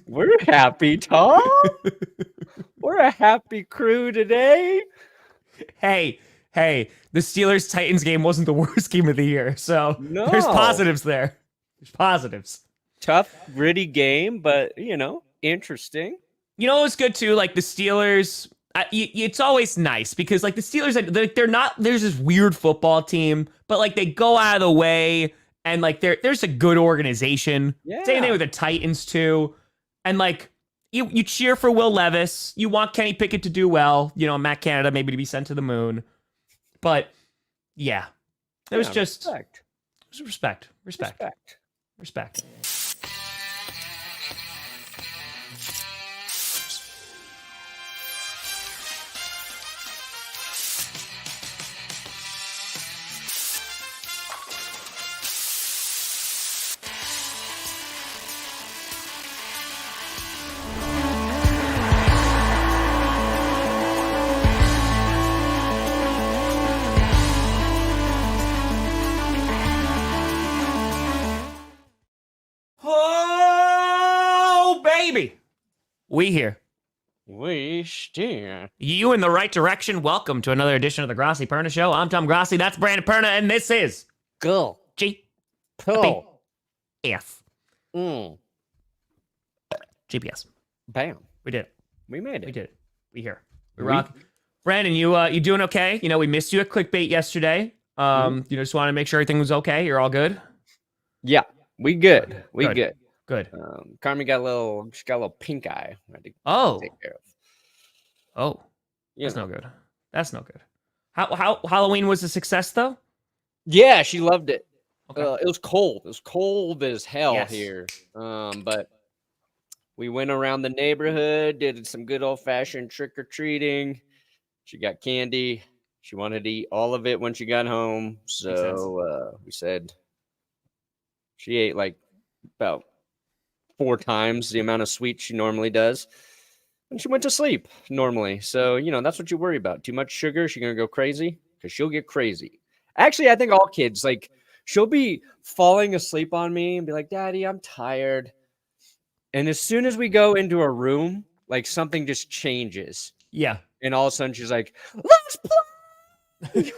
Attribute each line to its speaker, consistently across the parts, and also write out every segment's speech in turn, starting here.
Speaker 1: We're happy, Tom. We're a happy crew today.
Speaker 2: Hey, the Steelers-Titans game wasn't the worst game of the year, so there's positives there. There's positives.
Speaker 1: Tough, gritty game, but, interesting.
Speaker 2: You know what's good, too? Like, the Steelers, it's always nice because, like, the Steelers, they're not, there's this weird football team, but, like, they go out of the way, and, like, there's a good organization.
Speaker 1: Yeah.
Speaker 2: Same thing with the Titans, too. And, like, you cheer for Will Levis. You want Kenny Pickett to do well. Matt Canada maybe to be sent to the moon. But, yeah. It was just...
Speaker 1: Respect.
Speaker 2: It was respect. Oh, baby. We here.
Speaker 1: We steer.
Speaker 2: You in the right direction. Welcome to another edition of the Grossi Perna Show. I'm Tom Grossi. That's Brandon Perna, and this is
Speaker 1: Go.
Speaker 2: G.
Speaker 1: Pull.
Speaker 2: F. GPS.
Speaker 1: Bam.
Speaker 2: We did it.
Speaker 1: We made it.
Speaker 2: We did it. We here. We rock. Brandon, you doing okay? We missed you at Clickbait yesterday. Just want to make sure everything was okay. You're all good?
Speaker 1: Yeah. We good.
Speaker 2: Good.
Speaker 1: Carmen got a little pink eye. I had to take care of.
Speaker 2: Oh. That's no good. That's no good. How Halloween was a success though?
Speaker 1: Yeah, she loved it.
Speaker 2: Okay.
Speaker 1: It was cold. It was cold as hell here. But we went around the neighborhood, did some good old-fashioned trick-or-treating. She got candy. She wanted to eat all of it when she got home. So we said she ate like about 4 times the amount of sweets she normally does. And she went to sleep normally. So, that's what you worry about. Too much sugar, she's going to go crazy because she'll get crazy. Actually, I think all kids, like, she'll be falling asleep on me and be like, Daddy, I'm tired. And as soon as we go into a room, like, something just changes.
Speaker 2: Yeah.
Speaker 1: And all of a sudden she's like, let's play.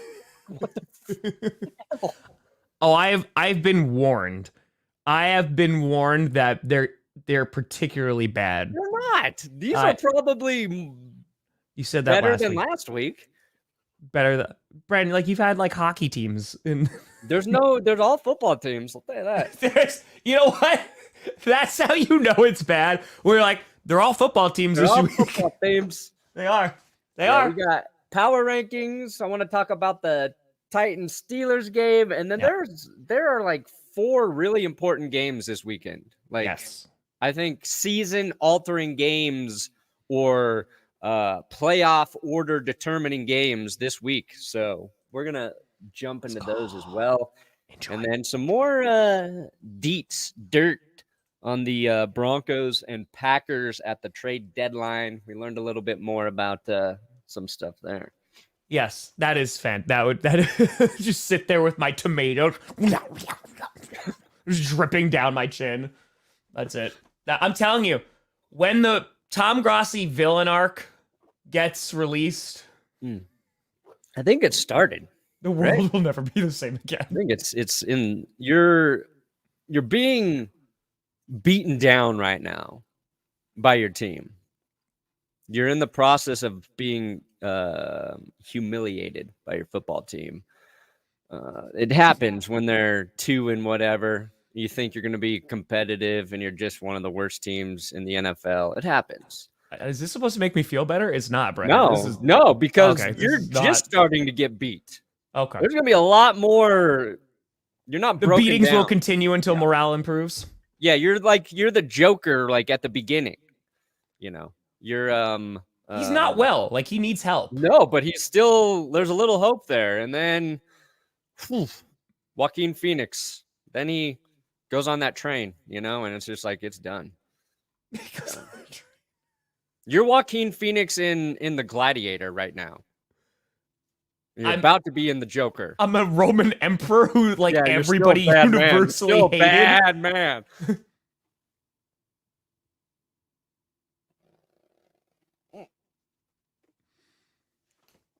Speaker 1: What the hell?
Speaker 2: Oh, I've been warned. I have been warned that they're particularly bad.
Speaker 1: They're not. These are probably
Speaker 2: you said that
Speaker 1: better than last week.
Speaker 2: Better than Brandon, like you've had like hockey teams and
Speaker 1: there's all football teams. I'll tell you that.
Speaker 2: You know what? That's how you know it's bad. We're like, they're all football teams this week.
Speaker 1: Football teams.
Speaker 2: They are. They are.
Speaker 1: We got power rankings. I want to talk about the Titans Steelers game, and then there are like 4 really important games this weekend. Like,
Speaker 2: yes.
Speaker 1: I think season-altering games or playoff order determining games this week. So we're gonna jump into those as well. Enjoy. And then some more dirt on the Broncos and Packers at the trade deadline. We learned a little bit more about some stuff there.
Speaker 2: Yes, that is fan. That just sit there with my tomatoes just dripping down my chin. That's it. I'm telling you, when the Tom Grossi villain arc gets released,
Speaker 1: I think it started.
Speaker 2: The world will never be the same again.
Speaker 1: I think it's in you're being beaten down right now by your team. You're in the process of being humiliated by your football team. It happens when they're 2 and whatever. You think you're going to be competitive and you're just one of the worst teams in the NFL. It happens.
Speaker 2: Is this supposed to make me feel better? It's not, Brandon.
Speaker 1: No, because you're just starting to get beat.
Speaker 2: Okay.
Speaker 1: There's going to be a lot more. You're not broken down.
Speaker 2: The beatings will continue until morale improves.
Speaker 1: Yeah, you're the Joker like at the beginning. You're
Speaker 2: he's not well. Like he needs help.
Speaker 1: No, but he's still there's a little hope there. And then Joaquin Phoenix. Then he goes on that train, and it's just like it's done. You're Joaquin Phoenix in the Gladiator right now. You're about to be in the Joker.
Speaker 2: I'm a Roman emperor who everybody universally hated.
Speaker 1: Bad man.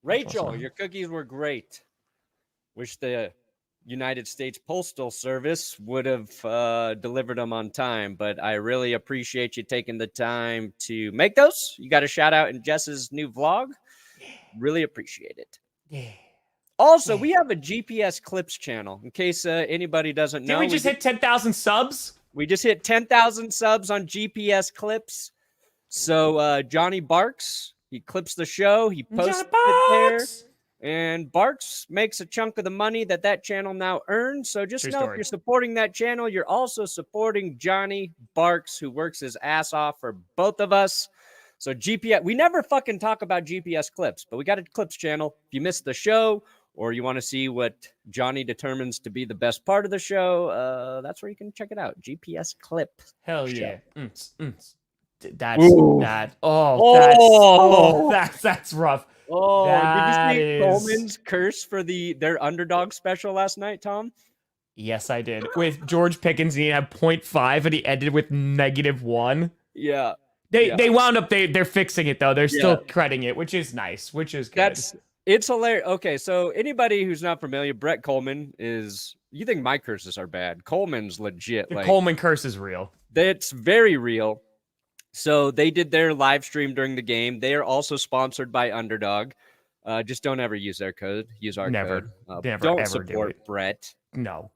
Speaker 1: Rachel, your cookies were great. Wish the United States Postal Service would have delivered them on time, but I really appreciate you taking the time to make those. You got a shout out in Jess's new vlog. Really appreciate it.
Speaker 2: Yeah.
Speaker 1: Also, we have a GPS Clips channel. In case anybody doesn't know,
Speaker 2: Did we just hit 10,000 subs?
Speaker 1: We just hit 10,000 subs on GPS Clips. So Johnny Barks, he clips the show. He posts it there. And Barks makes a chunk of the money that channel now earns. So just know if you're supporting that channel, you're also supporting Johnny Barks, who works his ass off for both of us. So GPS, we never fucking talk about GPS Clips, but we got a Clips channel. If you missed the show or you want to see what Johnny determines to be the best part of the show, that's where you can check it out. GPS Clip.
Speaker 2: Hell yeah. That's rough.
Speaker 1: Oh, did you see Coleman's curse for their Underdog special last night, Tom?
Speaker 2: Yes, I did. With George Pickens, he had 0.5 and he ended with -1.
Speaker 1: Yeah.
Speaker 2: They wound up they're fixing it though. They're still crediting it, which is nice, which is good.
Speaker 1: It's hilarious. Okay, so anybody who's not familiar, Brett Coleman is, you think my curses are bad. Coleman's legit.
Speaker 2: The Coleman curse is real.
Speaker 1: It's very real. So they did their live stream during the game. They are also sponsored by Underdog. Just don't ever use their code. Use our code.
Speaker 2: Never
Speaker 1: don't
Speaker 2: ever
Speaker 1: support
Speaker 2: do it.
Speaker 1: Brett.
Speaker 2: No.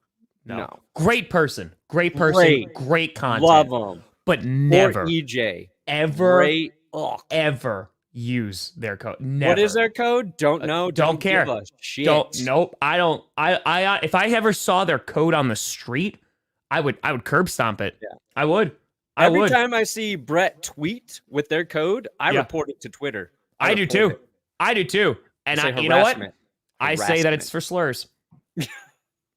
Speaker 2: Great person. Great content.
Speaker 1: Love him.
Speaker 2: But never
Speaker 1: or EJ.
Speaker 2: Ever use their code. Never.
Speaker 1: What is their code? Don't know.
Speaker 2: Don't care.
Speaker 1: Give a shit.
Speaker 2: Nope. I don't. I if I ever saw their code on the street, I would curb stomp it.
Speaker 1: Yeah.
Speaker 2: I would.
Speaker 1: Every time I see Brett tweet with their code, I report it to Twitter.
Speaker 2: I do too. And you know what? I say that it's for slurs.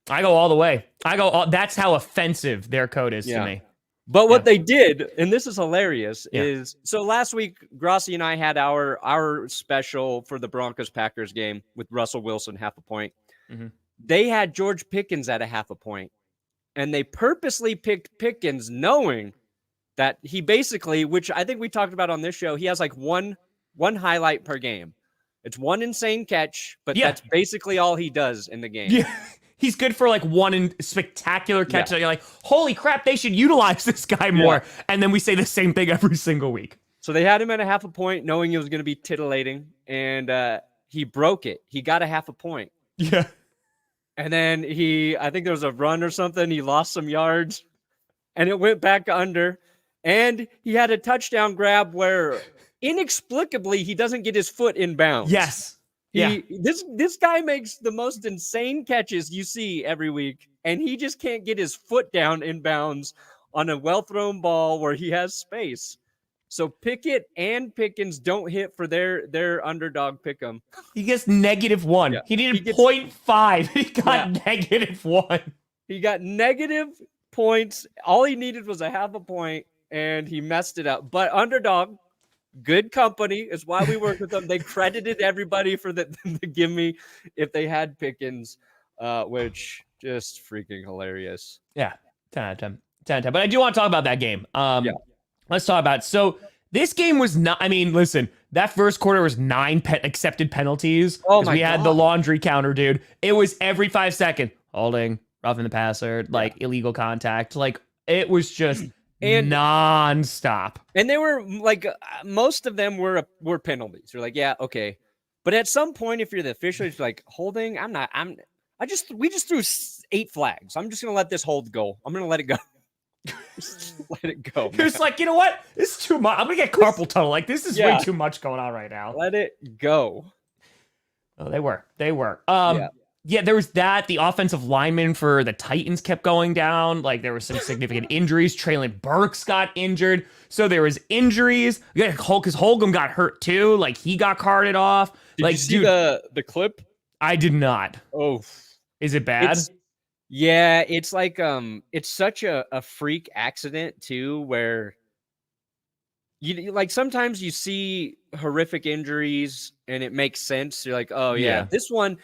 Speaker 2: I go all the way. That's how offensive their code is to me.
Speaker 1: But what they did, and this is hilarious, is so last week, Grossi and I had our special for the Broncos-Packers game with Russell Wilson, 0.5 point.
Speaker 2: Mm-hmm.
Speaker 1: They had George Pickens at 0.5 point. And they purposely picked Pickens knowing that he basically, which I think we talked about on this show, he has like one highlight per game. It's one insane catch, but that's basically all he does in the game.
Speaker 2: Yeah. He's good for like one spectacular catch that you're like, holy crap, they should utilize this guy more. And then we say the same thing every single week.
Speaker 1: So they had him at 0.5 point, knowing he was going to be titillating, and he broke it. He got 0.5 point.
Speaker 2: Yeah.
Speaker 1: And then I think there was a run or something. He lost some yards, and it went back under. And he had a touchdown grab where inexplicably he doesn't get his foot in bounds.
Speaker 2: Yes.
Speaker 1: This guy makes the most insane catches you see every week, and he just can't get his foot down in bounds on a well-thrown ball where he has space. So Pickett and Pickens don't hit for their Underdog pick'em.
Speaker 2: He gets -1. Yeah. He needed 0.5. He got -1.
Speaker 1: He got negative points. All he needed was 0.5 point, and he messed it up. But Underdog, good company, is why we work with them. They credited everybody for the gimme if they had Pickens, which just freaking hilarious.
Speaker 2: Yeah, 10 out of 10. 10 out of 10. But I do want to talk about that game. Let's talk about it. So this game was not, I mean, listen, that first quarter was 9 accepted penalties.
Speaker 1: Oh my
Speaker 2: we had the laundry counter, dude. It was every 5 seconds. Holding, roughing the passer, like illegal contact. Like, it was just non-stop.
Speaker 1: And they were like, most of them were penalties. You're like, yeah, okay. But at some point, if you're the official, it's like, holding, we just threw 8 flags. I'm just going to let this hold go. I'm going to let it go. Just let it go.
Speaker 2: It's like, you know what? This is too much. I'm going to get carpal tunnel. Like, this is way too much going on right now.
Speaker 1: Let it go.
Speaker 2: Oh, they were. Yeah, there was that. The offensive lineman for the Titans kept going down. Like, there were some significant injuries. Traylon Burks got injured. So there was injuries. Yeah, because Holcomb got hurt too. Like, he got carted off.
Speaker 1: Did you see the clip?
Speaker 2: I did not.
Speaker 1: Oh.
Speaker 2: Is it bad?
Speaker 1: It's like it's such a freak accident too, where you like sometimes you see horrific injuries and it makes sense. You're like, oh yeah. This one,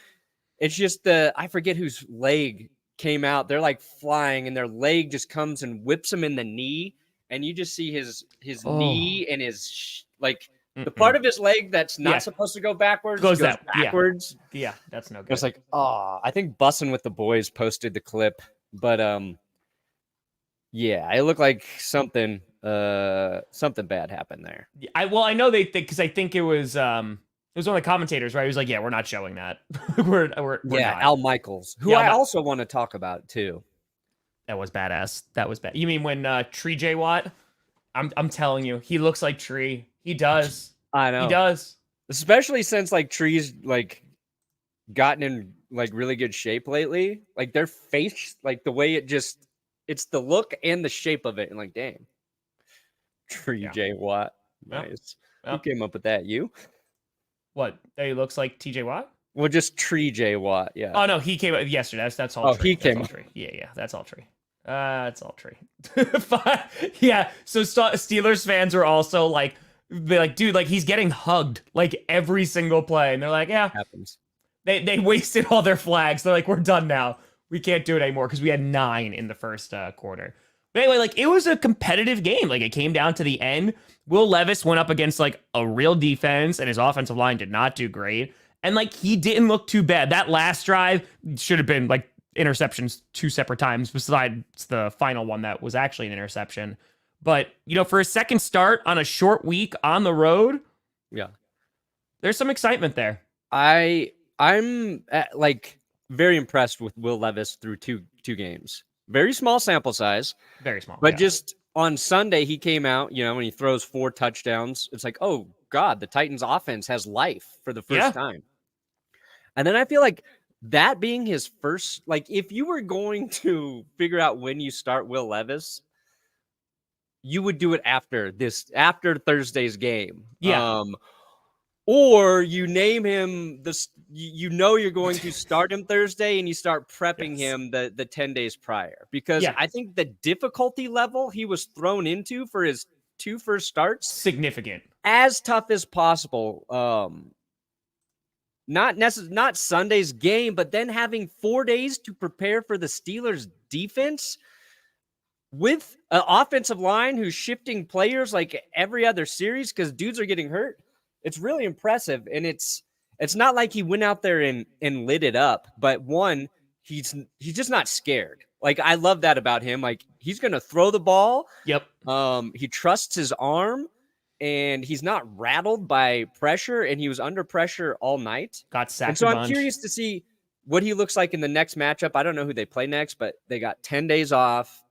Speaker 1: it's just I forget whose leg came out. They're like flying and their leg just comes and whips him in the knee, and you just see his knee and his like The part of his leg that's not supposed to go backwards goes backwards.
Speaker 2: Yeah, that's no good.
Speaker 1: It's like, I think Bussin' with the Boys posted the clip, but yeah, it looked like something bad happened there.
Speaker 2: I know because I think it was one of the commentators, right? He was like, "Yeah, we're not showing that." we're not.
Speaker 1: Al Michaels, who I also want to talk about too.
Speaker 2: That was badass. That was bad. You mean when Tree J Watt? I'm telling you, he looks like Tree. He does.
Speaker 1: I know.
Speaker 2: He does.
Speaker 1: Especially since like Tree's like gotten in like really good shape lately. Like their face, like the way it's the look and the shape of it. And like, dang. Tree J Watt. Nice. Who came up with that? You?
Speaker 2: What? That he looks like TJ Watt?
Speaker 1: Well, just Tree J Watt. Yeah.
Speaker 2: Oh no, he came up yesterday. That's all Tree.
Speaker 1: He came up.
Speaker 2: Yeah, that's all Tree. It's all Tree. Yeah. So Steelers fans are also like, dude, like he's getting hugged like every single play, and they're like, yeah,
Speaker 1: happens.
Speaker 2: They wasted all their flags. They're like, we're done now. We can't do it anymore because we had 9 in the first quarter. But anyway, like it was a competitive game. Like it came down to the end. Will Levis went up against like a real defense, and his offensive line did not do great. And like he didn't look too bad. That last drive should have been like interceptions 2 separate times besides the final one that was actually an interception. But, for a second start on a short week on the road, there's some excitement there.
Speaker 1: I'm like very impressed with Will Levis through two games. Very small sample size.
Speaker 2: Very small.
Speaker 1: But just on Sunday, he came out, when he throws 4 touchdowns. It's like, oh, God, the Titans offense has life for the first time. And then I feel like that being his first, like if you were going to figure out when you start Will Levis, you would do it after Thursday's game.
Speaker 2: Yeah.
Speaker 1: Or you name him this, you're going to start him Thursday and you start prepping him the 10 days prior, because I think the difficulty level he was thrown into for his 2 first starts,
Speaker 2: significant,
Speaker 1: as tough as possible. Not Sunday's game, but then having 4 days to prepare for the Steelers defense with an offensive line who's shifting players like every other series because dudes are getting hurt. It's really impressive. And it's not like he went out there and lit it up, but one, he's just not scared. Like I love that about him. Like he's going to throw the ball.
Speaker 2: Yep.
Speaker 1: He trusts his arm. And he's not rattled by pressure, and he was under pressure all night.
Speaker 2: Got sacked.
Speaker 1: And so I'm curious to see what he looks like in the next matchup. I don't know who they play next, but they got 10 days off.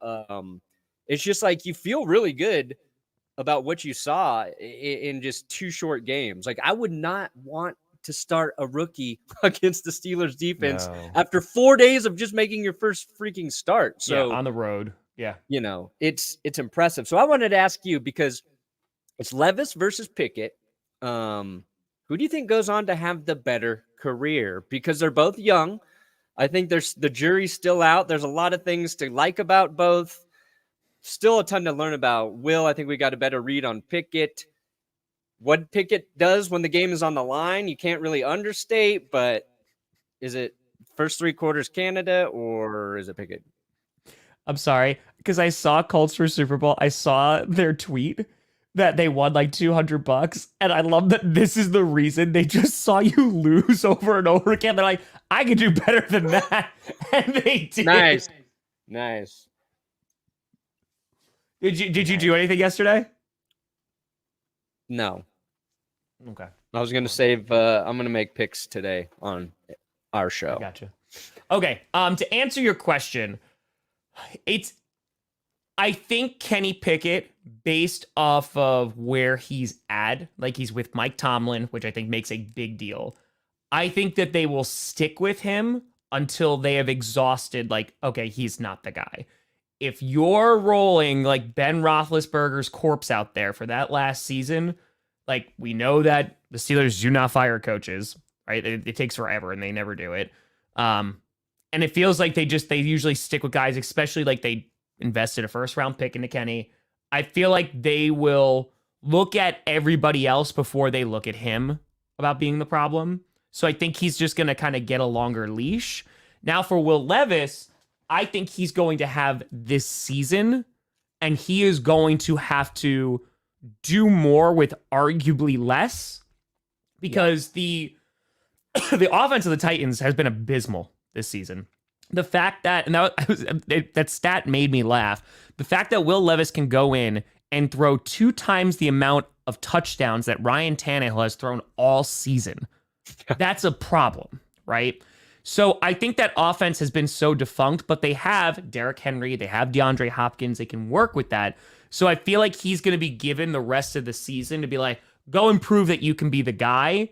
Speaker 1: It's just like you feel really good about what you saw in just 2 short games. Like I would not want to start a rookie against the Steelers defense after 4 days of just making your first freaking start. So
Speaker 2: on the road. Yeah.
Speaker 1: It's impressive. So I wanted to ask you, because it's Levis versus Pickett. Who do you think goes on to have the better career? Because they're both young. I think the jury's still out. There's a lot of things to like about both. Still a ton to learn about Will. I think we got a better read on Pickett. What Pickett does when the game is on the line, you can't really understate, but is it first 3 quarters Canada or is it Pickett?
Speaker 2: I'm sorry, because I saw Colts for Super Bowl. I saw their tweet that they won like $200, and I love that this is the reason they just saw you lose over and over again. They're like, I could do better than that, and they did.
Speaker 1: Nice.
Speaker 2: Did you do anything yesterday?
Speaker 1: No.
Speaker 2: Okay.
Speaker 1: I was gonna save. I'm gonna make picks today on our show.
Speaker 2: Gotcha. Okay. To answer your question, I think Kenny Pickett, based off of where he's at, like he's with Mike Tomlin, which I think makes a big deal. I think that they will stick with him until they have exhausted, like, okay, he's not the guy. If you're rolling like Ben Roethlisberger's corpse out there for that last season, like we know that the Steelers do not fire coaches, right? It takes forever and they never do it. And it feels like they usually stick with guys, especially like they invested a 1st-round pick into Kenny. I feel like they will look at everybody else before they look at him about being the problem. So I think he's just going to kind of get a longer leash. Now for Will Levis, I think he's going to have this season, and he is going to have to do more with arguably less, because the offense of the Titans has been abysmal this season. The fact that, and that stat made me laugh. The fact that Will Levis can go in and throw 2 times the amount of touchdowns that Ryan Tannehill has thrown all season, that's a problem, right? So I think that offense has been so defunct, but they have Derrick Henry, they have DeAndre Hopkins, they can work with that. So I feel like he's going to be given the rest of the season to be like, go and prove that you can be the guy.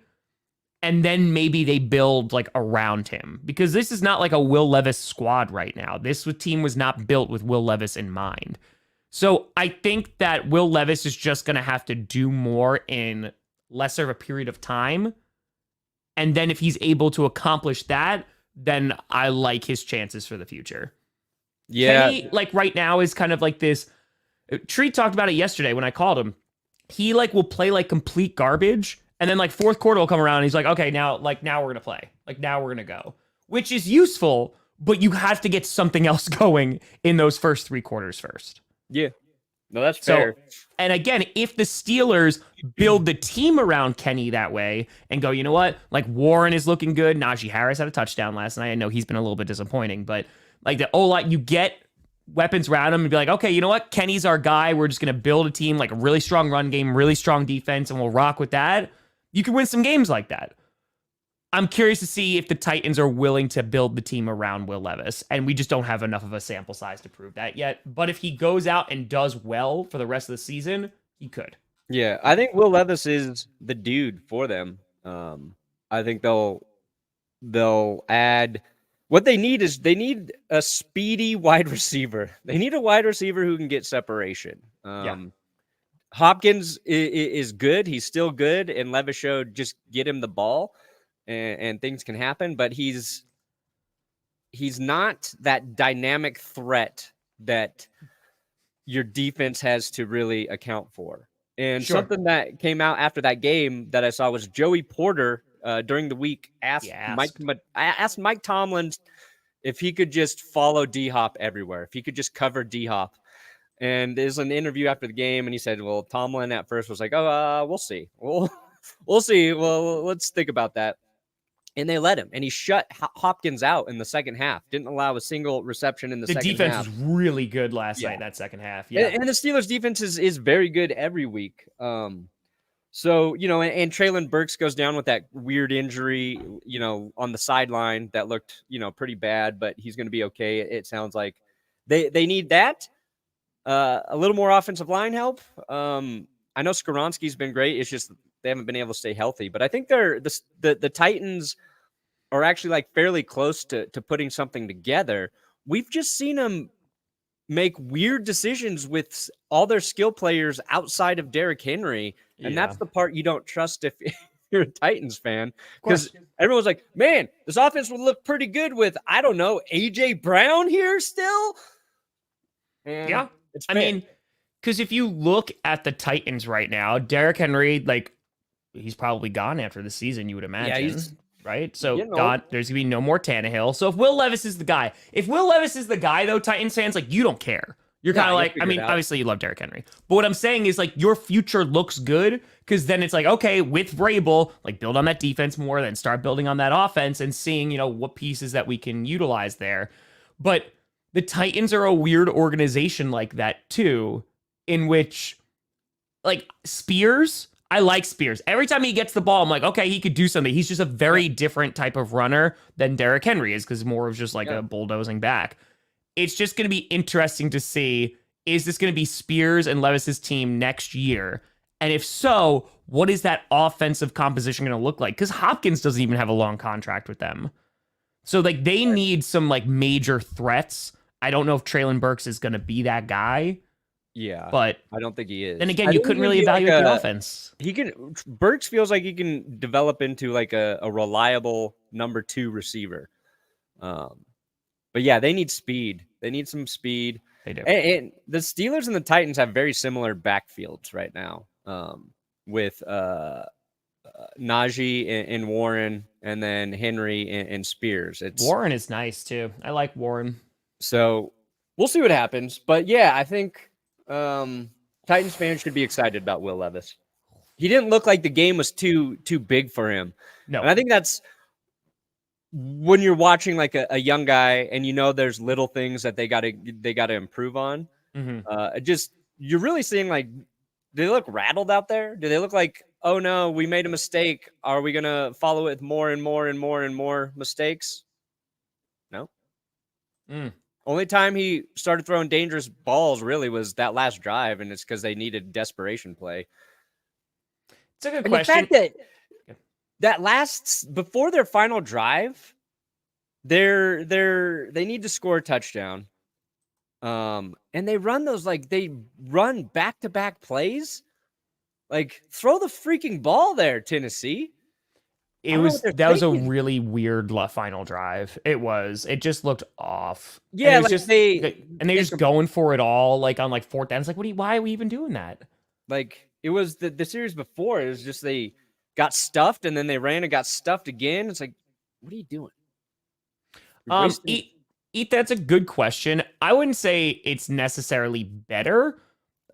Speaker 2: And then maybe they build like around him, because this is not like a Will Levis squad right now. This team was not built with Will Levis in mind. So I think that Will Levis is just going to have to do more in lesser of a period of time. And then if he's able to accomplish that, then I like his chances for the future.
Speaker 1: Yeah.
Speaker 2: Kenny, like right now, is kind of like this. Tree talked about it yesterday when I called him. He like will play like complete garbage. And then like fourth quarter will come around and he's like, okay, now we're going to play. Like now we're going to go, which is useful, but you have to get something else going in those first 3 quarters first.
Speaker 1: Yeah. No, that's fair.
Speaker 2: And again, if the Steelers build the team around Kenny that way and go, you know what? Like Warren is looking good. Najee Harris had a touchdown last night. I know he's been a little bit disappointing, but like the O-line, you get weapons around him and be like, okay, you know what? Kenny's our guy. We're just going to build a team, like a really strong run game, really strong defense, and we'll rock with that. You can win some games like that. I'm curious to see if the Titans are willing to build the team around Will Levis, and we just don't have enough of a sample size to prove that yet. But if he goes out and does well for the rest of the season, he could.
Speaker 1: Yeah, I think Will Levis is the dude for them. I think they'll add what they need is they need a speedy wide receiver. They need a wide receiver who can get separation. Hopkins is good. He's still good. And Levis showed just get him the ball and things can happen. But he's not that dynamic threat that your defense has to really account for. And something that came out after that game that I saw was Joey Porter during the week asked Mike Tomlin if he could just follow D-Hop everywhere, if he could just cover D-Hop. And there's an interview after the game, and he said, well, Tomlin at first was like, oh, we'll see. We'll see. Well, let's think about that. And they let him, and he shut Hopkins out in the second half. Didn't allow a single reception in the second half.
Speaker 2: The defense was really good last night, that second half. Yeah,
Speaker 1: and the Steelers' defense is very good every week. So, you know, and Treylon Burks goes down with that weird injury, you know, on the sideline that looked, you know, pretty bad, but he's going to be okay. It sounds like they need that. A little more offensive line help. I know Skoronski's been great. It's just they haven't been able to stay healthy. But I think the Titans are actually like fairly close to putting something together. We've just seen them make weird decisions with all their skill players outside of Derrick Henry. And that's the part you don't trust if you're a Titans fan. Because everyone's like, man, this offense would look pretty good with, I don't know, A.J. Brown here still. And I mean, because if you look at the Titans right now, Derrick Henry, like, he's probably gone after the season, you would imagine. Yeah, right? So gone. There's going to be no more Tannehill. So if Will Levis is the guy, though, Titans fans, like, you don't care. You're kind of like, I mean, obviously you love Derrick Henry. But what I'm saying is, like, your future looks good because then it's like, okay, with Vrabel, like, build on that defense more, then start building on that offense and seeing, you know, what pieces that we can utilize there. But the Titans are a weird organization like that, too, in which, like, Spears, I like Spears. Every time he gets the ball, I'm like, okay, he could do something. He's just a very different type of runner than Derrick Henry is because more of just like a bulldozing back. It's just going to be interesting to see, is this going to be Spears and Levis's team next year? And if so, what is that offensive composition going to look like? Because Hopkins doesn't even have a long contract with them. So, like, they need some, like, major threats. I don't know if Treylon Burks is going to be that guy. Yeah, but I don't think he is. And again, you couldn't really evaluate the offense. Burks feels like he can develop into like a reliable number 2 receiver. But yeah, they need speed. They need some speed. They do. And the Steelers and the Titans have very similar backfields right now. With Najee and Warren, and then Henry and Spears. Warren is nice too. I like Warren. So we'll see what happens. But yeah, I think Titans Titans fans should be excited about Will Levis. He didn't look like the game was too big for him.
Speaker 2: No.
Speaker 1: And I think that's when you're watching like a young guy and there's little things that they gotta improve on. You're really seeing like, do they look rattled out there? Do they look like, oh no, we made a mistake? Are we gonna follow it with more and more and more and more mistakes? No. Only time he started throwing dangerous balls really was that last drive, and it's because they needed desperation play.
Speaker 2: It's a good question.
Speaker 1: The fact that before their final drive, they need to score a touchdown. And they run back-to-back plays. Like, throw the freaking ball there, Tennessee.
Speaker 2: That was a really weird final drive. It just looked off.
Speaker 1: Yeah,
Speaker 2: and they're just going for it all, like on like fourth down. It's like, why are we even doing that? Like,
Speaker 1: it was the series before. It was just they got stuffed and then they ran and got stuffed again. It's like, what are you doing?
Speaker 2: That's a good question. I wouldn't say it's necessarily better.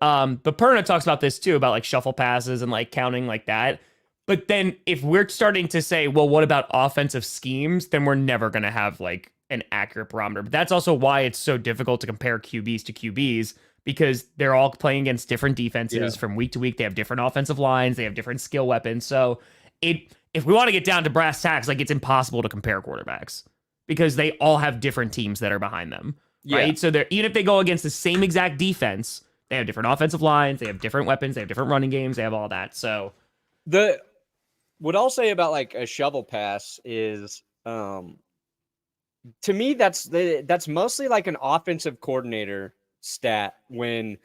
Speaker 2: But Perna talks about this too, about like shuffle passes and like counting like that. But then if we're starting to say, well, what about offensive schemes? Then we're never going to have like an accurate barometer. But that's also why it's so difficult to compare QBs to QBs, because they're all playing against different defenses from week to week. They have different offensive lines. They have different skill weapons. So if we want to get down to brass tacks, like, it's impossible to compare quarterbacks because they all have different teams that are behind them. Right. So even if they go against the same exact defense, they have different offensive lines. They have different weapons. They have different running games. They have all that. So
Speaker 1: what I'll say about like a shovel pass is, to me, that's mostly like an offensive coordinator stat when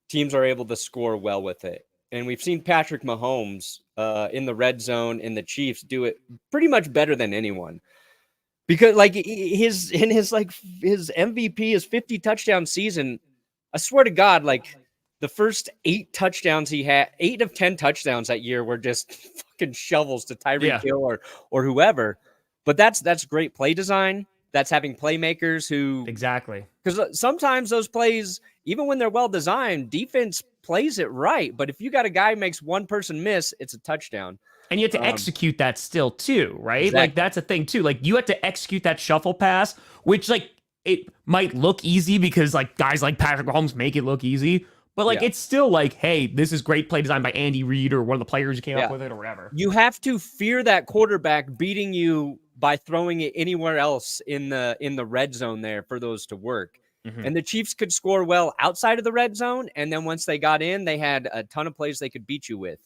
Speaker 1: teams are able to score well with it. And we've seen Patrick Mahomes in the red zone in the Chiefs do it pretty much better than anyone. Because like his MVP, his 50 touchdown season, I swear to God, like the first 8 touchdowns he had, 8 of 10 touchdowns that year were just fucking shovels to Tyreek Hill or whoever. But that's great play design. That's having playmakers who because sometimes those plays, even when they're well designed, defense plays it right. But if you got a guy who makes one person miss, it's a touchdown.
Speaker 2: And you have to execute that still too, right?
Speaker 1: Exactly.
Speaker 2: Like that's a thing too. Like you have to execute that shuffle pass, which like it might look easy because like guys like Patrick Mahomes make it look easy. But like it's still like, hey, this is great play design by Andy Reid or one of the players who came up with it or whatever.
Speaker 1: You have to fear that quarterback beating you by throwing it anywhere else in the red zone there for those to work. And the Chiefs could score well outside of the red zone, and then once they got in, they had a ton of plays they could beat you with.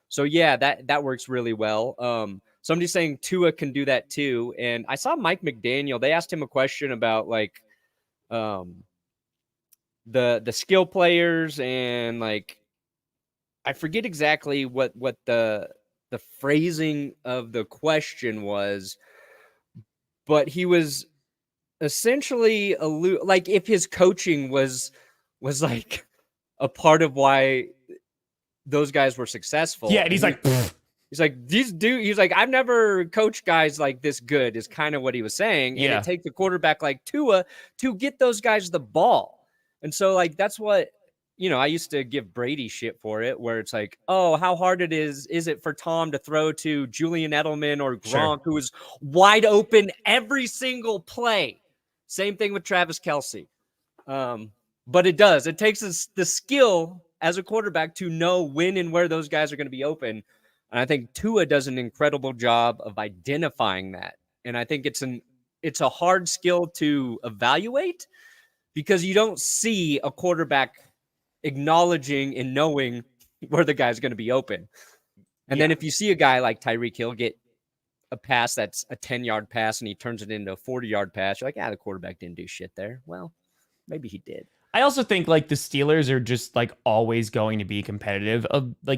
Speaker 1: So yeah, that works really well. Somebody's saying Tua can do that too, and I saw Mike McDaniel. They asked him a question about like the skill players, and like I forget exactly what the phrasing of the question was, but he was essentially like if his coaching was like a part of why those guys were successful.
Speaker 2: Yeah, and he's like
Speaker 1: he's like, I've never coached guys like this good, is kind of what he was saying. And it takes a quarterback like Tua to get those guys the ball. And so like that's what I used to give Brady shit for it, where it's like, oh, how hard is it for Tom to throw to Julian Edelman or Gronk, who is wide open every single play. Same thing with Travis Kelce. But it takes the skill as a quarterback to know when and where those guys are going to be open. And I think Tua does an incredible job of identifying that. And I think it's a hard skill to evaluate because you don't see a quarterback acknowledging and knowing where the guy's going to be open. And then if you see a guy like Tyreek Hill get a pass that's a 10-yard pass and he turns it into a 40-yard pass, you're like, the quarterback didn't do shit there. Well, maybe he did.
Speaker 2: I also think like the Steelers are just like always going to be competitive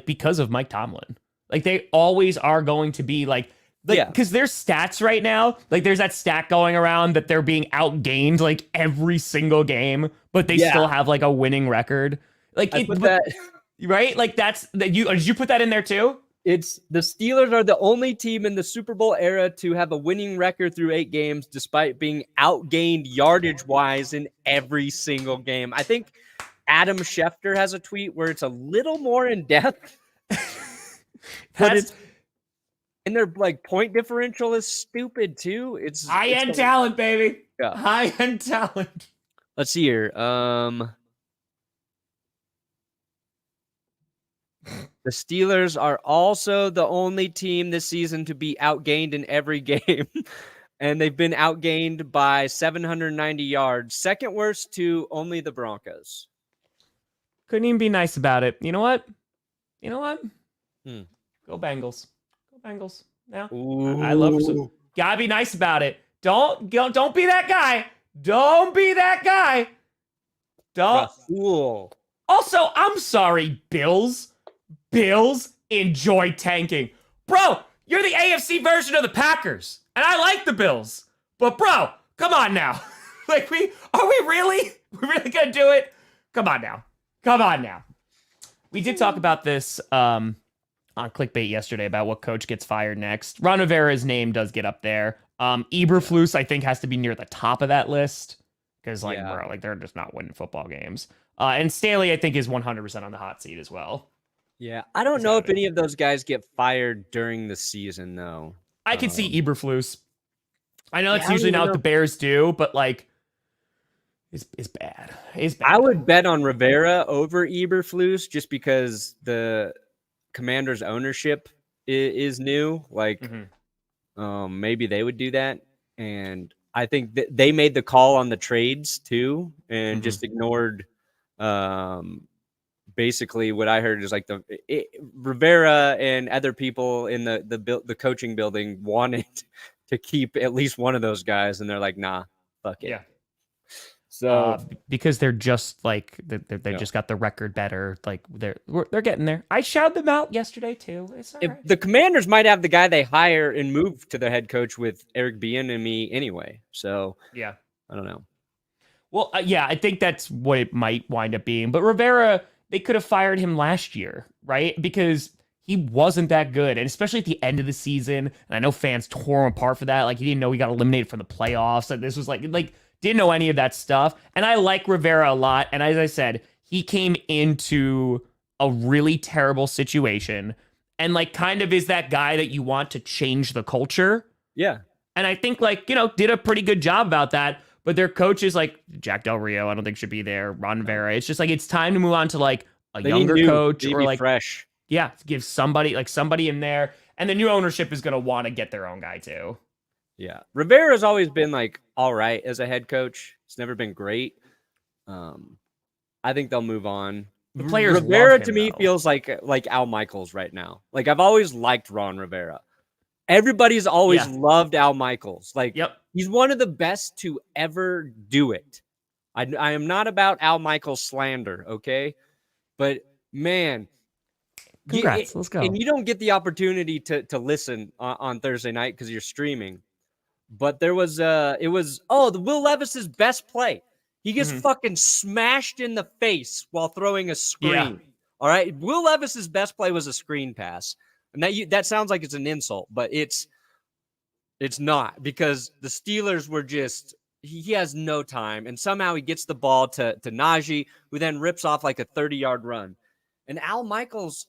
Speaker 2: because of Mike Tomlin. Like they always are going to be like because their stats right now, like there's that stat going around that they're being outgained like every single game, but they still have like a winning record. Like right? Like did you put that in there too?
Speaker 1: It's the Steelers are the only team in the Super Bowl era to have a winning record through 8 games, despite being outgained yardage wise in every single game. I think Adam Schefter has a tweet where it's a little more in depth. And their like point differential is stupid too. It's
Speaker 2: high-end talent, baby.
Speaker 1: Yeah.
Speaker 2: High-end talent.
Speaker 1: Let's see here. The Steelers are also the only team this season to be outgained in every game. And they've been outgained by 790 yards. Second worst to only the Broncos.
Speaker 2: Couldn't even be nice about it. You know what? Go Bengals. Go Bengals. Yeah. I love it. Gotta be nice about it. Don't be that guy. Don't be that guy. Don't.
Speaker 1: Cool.
Speaker 2: Also, I'm sorry, Bills. Bills enjoy tanking. Bro, you're the AFC version of the Packers. And I like the Bills. But bro, come on now. Like we really gonna do it? Come on now. We did talk about this on Clickbait yesterday about what coach gets fired next. Ron Rivera's name does get up there. Eberflus, I think, has to be near the top of that list. Because bro, they're just not winning football games. And Staley, I think, is 100% on the hot seat as well.
Speaker 1: Yeah, I don't know if any of those guys get fired during the season, though.
Speaker 2: I could see Eberflus. I know it's usually not what the Bears do, but like, it's bad. It's bad.
Speaker 1: I would bet on Rivera over Eberflus just because the Commanders' ownership is new. Like, maybe they would do that, and I think that they made the call on the trades too, and just ignored. Basically, what I heard is like Rivera and other people in the coaching building wanted to keep at least one of those guys, and they're like, "Nah, fuck it."
Speaker 2: Yeah.
Speaker 1: So
Speaker 2: because they're just like they just got the record better, like they're getting there. I shouted them out yesterday too. It's all right.
Speaker 1: The Commanders might have the guy they hire and move to the head coach with Eric Bieniemy anyway. So
Speaker 2: yeah,
Speaker 1: I don't know.
Speaker 2: Well, yeah, I think that's what it might wind up being. But Rivera, they could have fired him last year, right? Because he wasn't that good. And especially at the end of the season. And I know fans tore him apart for that. Like, he didn't know he got eliminated from the playoffs. And this was like didn't know any of that stuff. And I like Rivera a lot. And as I said, he came into a really terrible situation. And like kind of is that guy that you want to change the culture.
Speaker 1: Yeah.
Speaker 2: And I think did a pretty good job about that. But their coaches like Jack Del Rio, I don't think should be there. Ron Rivera. It's just like it's time to move on to like a younger coach or like
Speaker 1: fresh.
Speaker 2: Yeah, give somebody in there, and the new ownership is gonna want to get their own guy too.
Speaker 1: Yeah, Rivera's always been like all right as a head coach. It's never been great. I think they'll move on.
Speaker 2: The players
Speaker 1: Rivera
Speaker 2: love him,
Speaker 1: to me
Speaker 2: though.
Speaker 1: feels like Al Michaels right now. Like I've always liked Ron Rivera. Everybody's always loved Al Michaels. Like, he's one of the best to ever do it. I am not about Al Michaels slander, okay? But man,
Speaker 2: congrats. Let's go.
Speaker 1: And you don't get the opportunity to listen on Thursday night because you're streaming. But there was the Will Levis's best play. He gets fucking smashed in the face while throwing a screen.
Speaker 2: Yeah.
Speaker 1: All right, Will Levis's best play was a screen pass. And that sounds like it's an insult, but it's not, because the Steelers were just he has no time, and somehow he gets the ball to Najee, who then rips off like a 30-yard run. And Al Michaels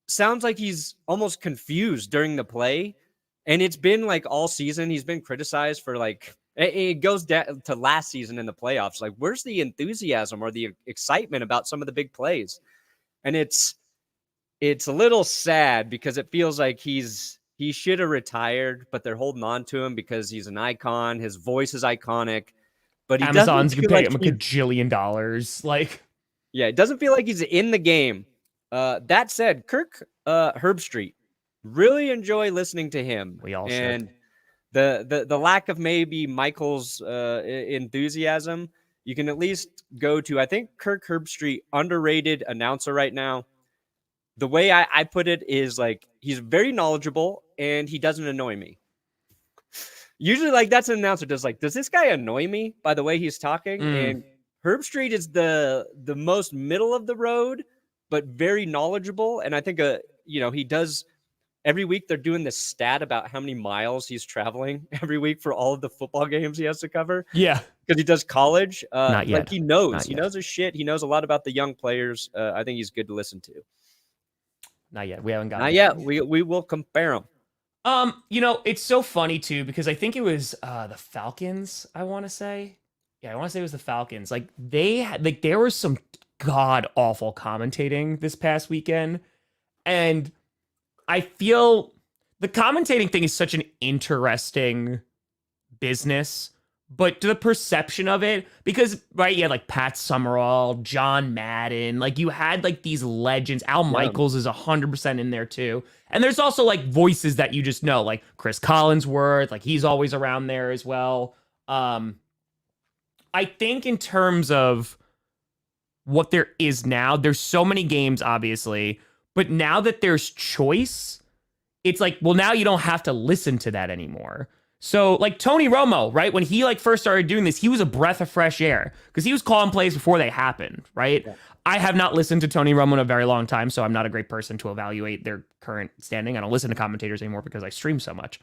Speaker 1: sounds like he's almost confused during the play, and it's been like all season he's been criticized for like it goes to last season in the playoffs. Like, where's the enthusiasm or the excitement about some of the big plays? And it's a little sad because it feels like he should have retired, but they're holding on to him because he's an icon. His voice is iconic, but
Speaker 2: Amazon's gonna pay him a gajillion dollars. Like,
Speaker 1: yeah, it doesn't feel like he's in the game. That said, Kirk Herbstreit, really enjoy listening to him.
Speaker 2: We all
Speaker 1: should. The lack of maybe Michael's enthusiasm, you can at least go to, I think, Kirk Herbstreit, underrated announcer right now. The way I put it is like he's very knowledgeable and he doesn't annoy me. Usually, like, that's an announcer does this guy annoy me by the way he's talking? And Herbstreit is the most middle of the road, but very knowledgeable. And I think he does every week they're doing this stat about how many miles he's traveling every week for all of the football games he has to cover.
Speaker 2: Yeah.
Speaker 1: Because he does college.
Speaker 2: Not yet.
Speaker 1: Like he knows.
Speaker 2: Not
Speaker 1: He
Speaker 2: yet.
Speaker 1: knows his shit. He knows a lot about the young players. I think he's good to listen to.
Speaker 2: Not yet. We haven't got
Speaker 1: Not yet. We will compare them.
Speaker 2: It's so funny too, because I think it was the Falcons, I want to say. Yeah, I want to say it was the Falcons. Like there was some god awful commentating this past weekend. And I feel the commentating thing is such an interesting business, but to the perception of it, because right, you had like Pat Summerall, John Madden, like you had like these legends. Al Michaels is 100% in there too. And there's also like voices that you just know, like Chris Collinsworth, like he's always around there as well. I think in terms of what there is now, there's so many games, obviously, but now that there's choice, it's like, well, now you don't have to listen to that anymore. So like Tony Romo, right? When he like first started doing this, he was a breath of fresh air because he was calling plays before they happened, right? Yeah. I have not listened to Tony Romo in a very long time, so I'm not a great person to evaluate their current standing. I don't listen to commentators anymore because I stream so much.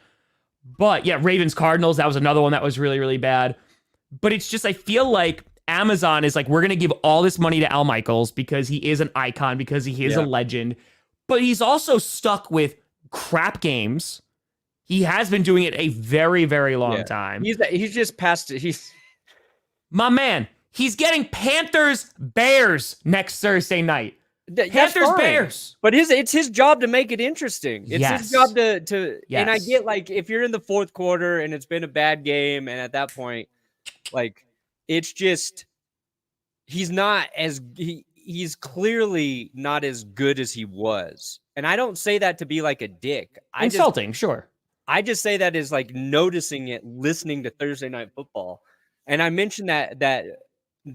Speaker 2: But yeah, Ravens Cardinals, that was another one that was really, really bad. But it's just, I feel like Amazon is like, we're going to give all this money to Al Michaels because he is an icon, because he is a legend. But he's also stuck with crap games. He has been doing it a very, very long time.
Speaker 1: He's just past it. He's
Speaker 2: my man. He's getting Panthers Bears next Thursday night. Panthers Bears.
Speaker 1: But it's his job to make it interesting. It's his job to and I get like if you're in the fourth quarter and it's been a bad game, and at that point, like it's just he's clearly not as good as he was. And I don't say that to be like a dick.
Speaker 2: Insulting, sure.
Speaker 1: I just say that as like noticing it, listening to Thursday Night Football. And I mentioned that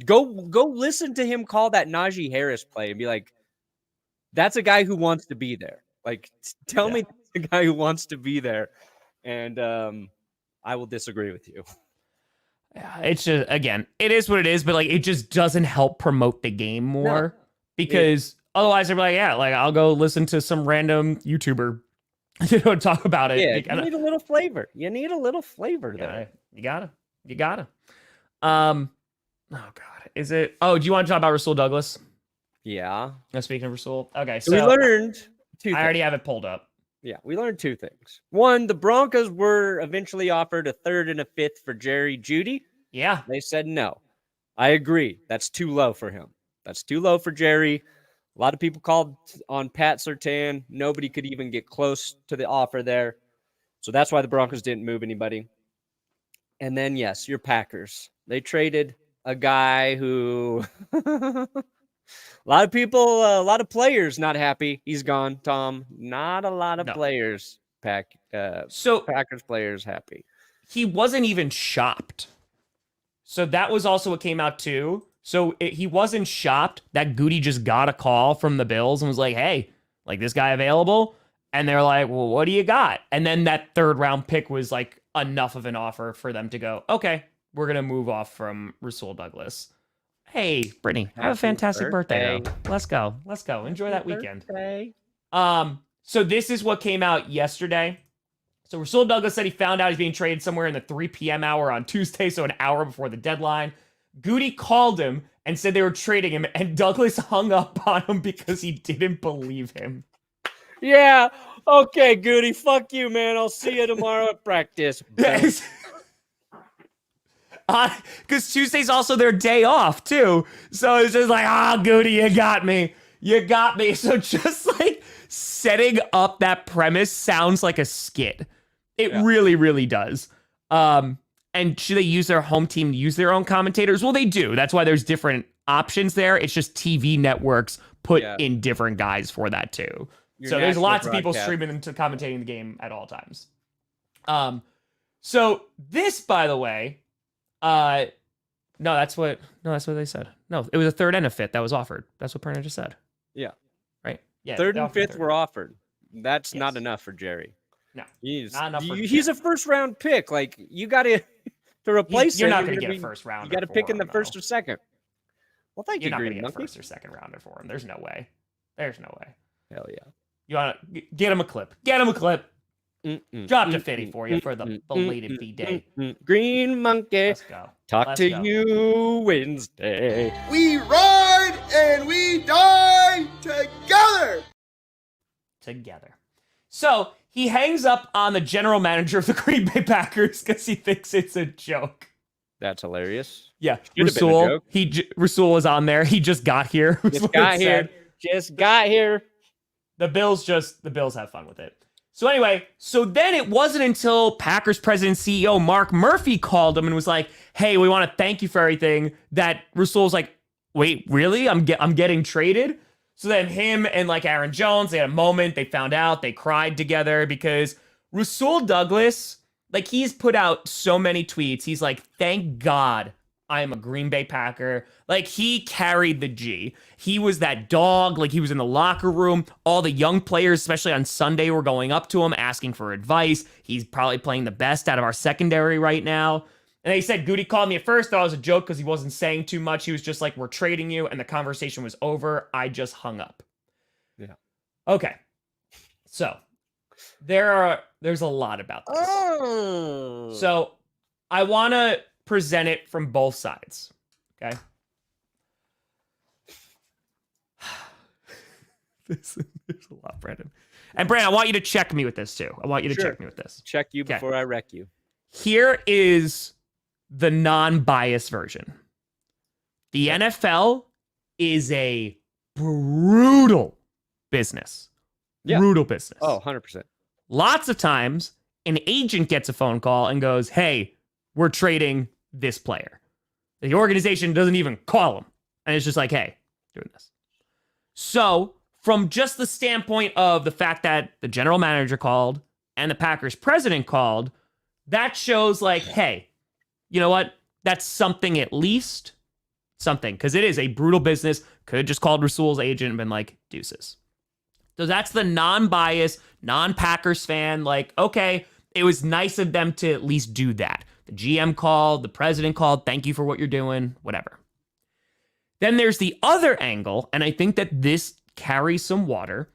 Speaker 1: go listen to him call that Najee Harris play and be like, that's a guy who wants to be there. Like, tell me that's a guy who wants to be there. And I will disagree with you.
Speaker 2: It's just, again, it is what it is, but like it just doesn't help promote the game more because otherwise they're like, yeah, like I'll go listen to some random YouTuber talk about it.
Speaker 1: Yeah, you need a little flavor. You need a little flavor there.
Speaker 2: You gotta. Oh God, is it? Oh, do you want to talk about Rasul Douglas?
Speaker 1: Yeah.
Speaker 2: Speaking of Rasul, okay. So
Speaker 1: we learned two things.
Speaker 2: I already have it pulled up.
Speaker 1: Yeah, we learned two things. One, the Broncos were eventually offered a third and a fifth for Jerry Jeudy.
Speaker 2: Yeah.
Speaker 1: They said no. I agree. That's too low for him. That's too low for Jerry. A lot of people called on Pat Surtain. Nobody could even get close to the offer there. So that's why the Broncos didn't move anybody. And then, yes, your Packers. They traded a guy who a lot of people, a lot of players not happy. He's gone, Tom. Not a lot of players, Packers players happy.
Speaker 2: He wasn't even shopped. So that was also what came out too. So he wasn't shopped that Goody just got a call from the Bills and was like, hey, like this guy available? And they're like, well, what do you got? And then that third round pick was like enough of an offer for them to go, okay, we're going to move off from Rasul Douglas. Hey, Brittany, have a fantastic birthday. Let's go. Enjoy that weekend. So this is what came out yesterday. So Rasul Douglas said he found out he's being traded somewhere in the 3 p.m. hour on Tuesday, so an hour before the deadline. Goody called him and said they were trading him, and Douglas hung up on him because he didn't believe him.
Speaker 1: Yeah. Okay, Goody. Fuck you, man. I'll see you tomorrow at practice.
Speaker 2: Because Tuesday's also their day off, too. So it's just like, Goody, you got me. So just like setting up that premise sounds like a skit. It really, really does. And should they use their home team to use their own commentators? Well, they do. That's why there's different options there. It's just TV networks put in different guys for that too. So there's lots of people streaming into commentating the game at all times. So this, by the way, no, that's what they said. No, it was a third and a fifth that was offered. That's what Perna just said.
Speaker 1: Yeah.
Speaker 2: Right. Yeah.
Speaker 1: Third and fifth were offered. That's not enough for Jerry.
Speaker 2: No,
Speaker 1: not enough. He's a first round pick. Like you got to replace him.
Speaker 2: You're not going to get a first rounder.
Speaker 1: You got to pick in the first or second. Well, thank you.
Speaker 2: You're not going to get a first or second rounder for him. There's no way.
Speaker 1: Hell yeah.
Speaker 2: You want to get him a clip. Get him a clip. Dropped a 50 for you for the belated B-Day.
Speaker 1: Green monkey.
Speaker 2: Let's go.
Speaker 1: Talk to you Wednesday.
Speaker 3: We ride and we die
Speaker 2: together. So he hangs up on the general manager of the Green Bay Packers because he thinks it's a joke.
Speaker 1: That's hilarious.
Speaker 2: Yeah, Rasul. Rasul was on there. He just got here.
Speaker 1: Just got here.
Speaker 2: The Bills have fun with it. So anyway, then it wasn't until Packers president CEO Mark Murphy called him and was like, "Hey, we want to thank you for everything." That Rasul's like, "Wait, really? I'm getting traded?" So then him and like Aaron Jones, they had a moment. They found out. They cried together because Rasul Douglas, like he's put out so many tweets. He's like, "Thank God I am a Green Bay Packer." Like he carried the G. He was that dog. Like he was in the locker room. All the young players, especially on Sunday, were going up to him asking for advice. He's probably playing the best out of our secondary right now. And they said Goody called me at first. Thought it was a joke because he wasn't saying too much. He was just like, "We're trading you," and the conversation was over. I just hung up.
Speaker 1: Yeah.
Speaker 2: Okay. So there's a lot about this.
Speaker 1: Oh.
Speaker 2: So I want to present it from both sides. Okay. There's a lot, Brandon. And Brandon, I want you to check me with this too. I want you to check me with this.
Speaker 1: Check you before I wreck you.
Speaker 2: Here is the non-biased version. The NFL is a brutal business.
Speaker 1: Yeah.
Speaker 2: Brutal business.
Speaker 1: Oh, 100%.
Speaker 2: Lots of times, an agent gets a phone call and goes, "Hey, we're trading this player." The organization doesn't even call him. And it's just like, "Hey, doing this." So, from just the standpoint of the fact that the general manager called and the Packers president called, that shows like, hey, you know what? That's something at least. Something. Because it is a brutal business. Could have just called Rasul's agent and been like, deuces. So that's the non-biased, non-Packers fan. Like, okay, it was nice of them to at least do that. The GM called, the president called, "Thank you for what you're doing," whatever. Then there's the other angle, and I think that this carries some water.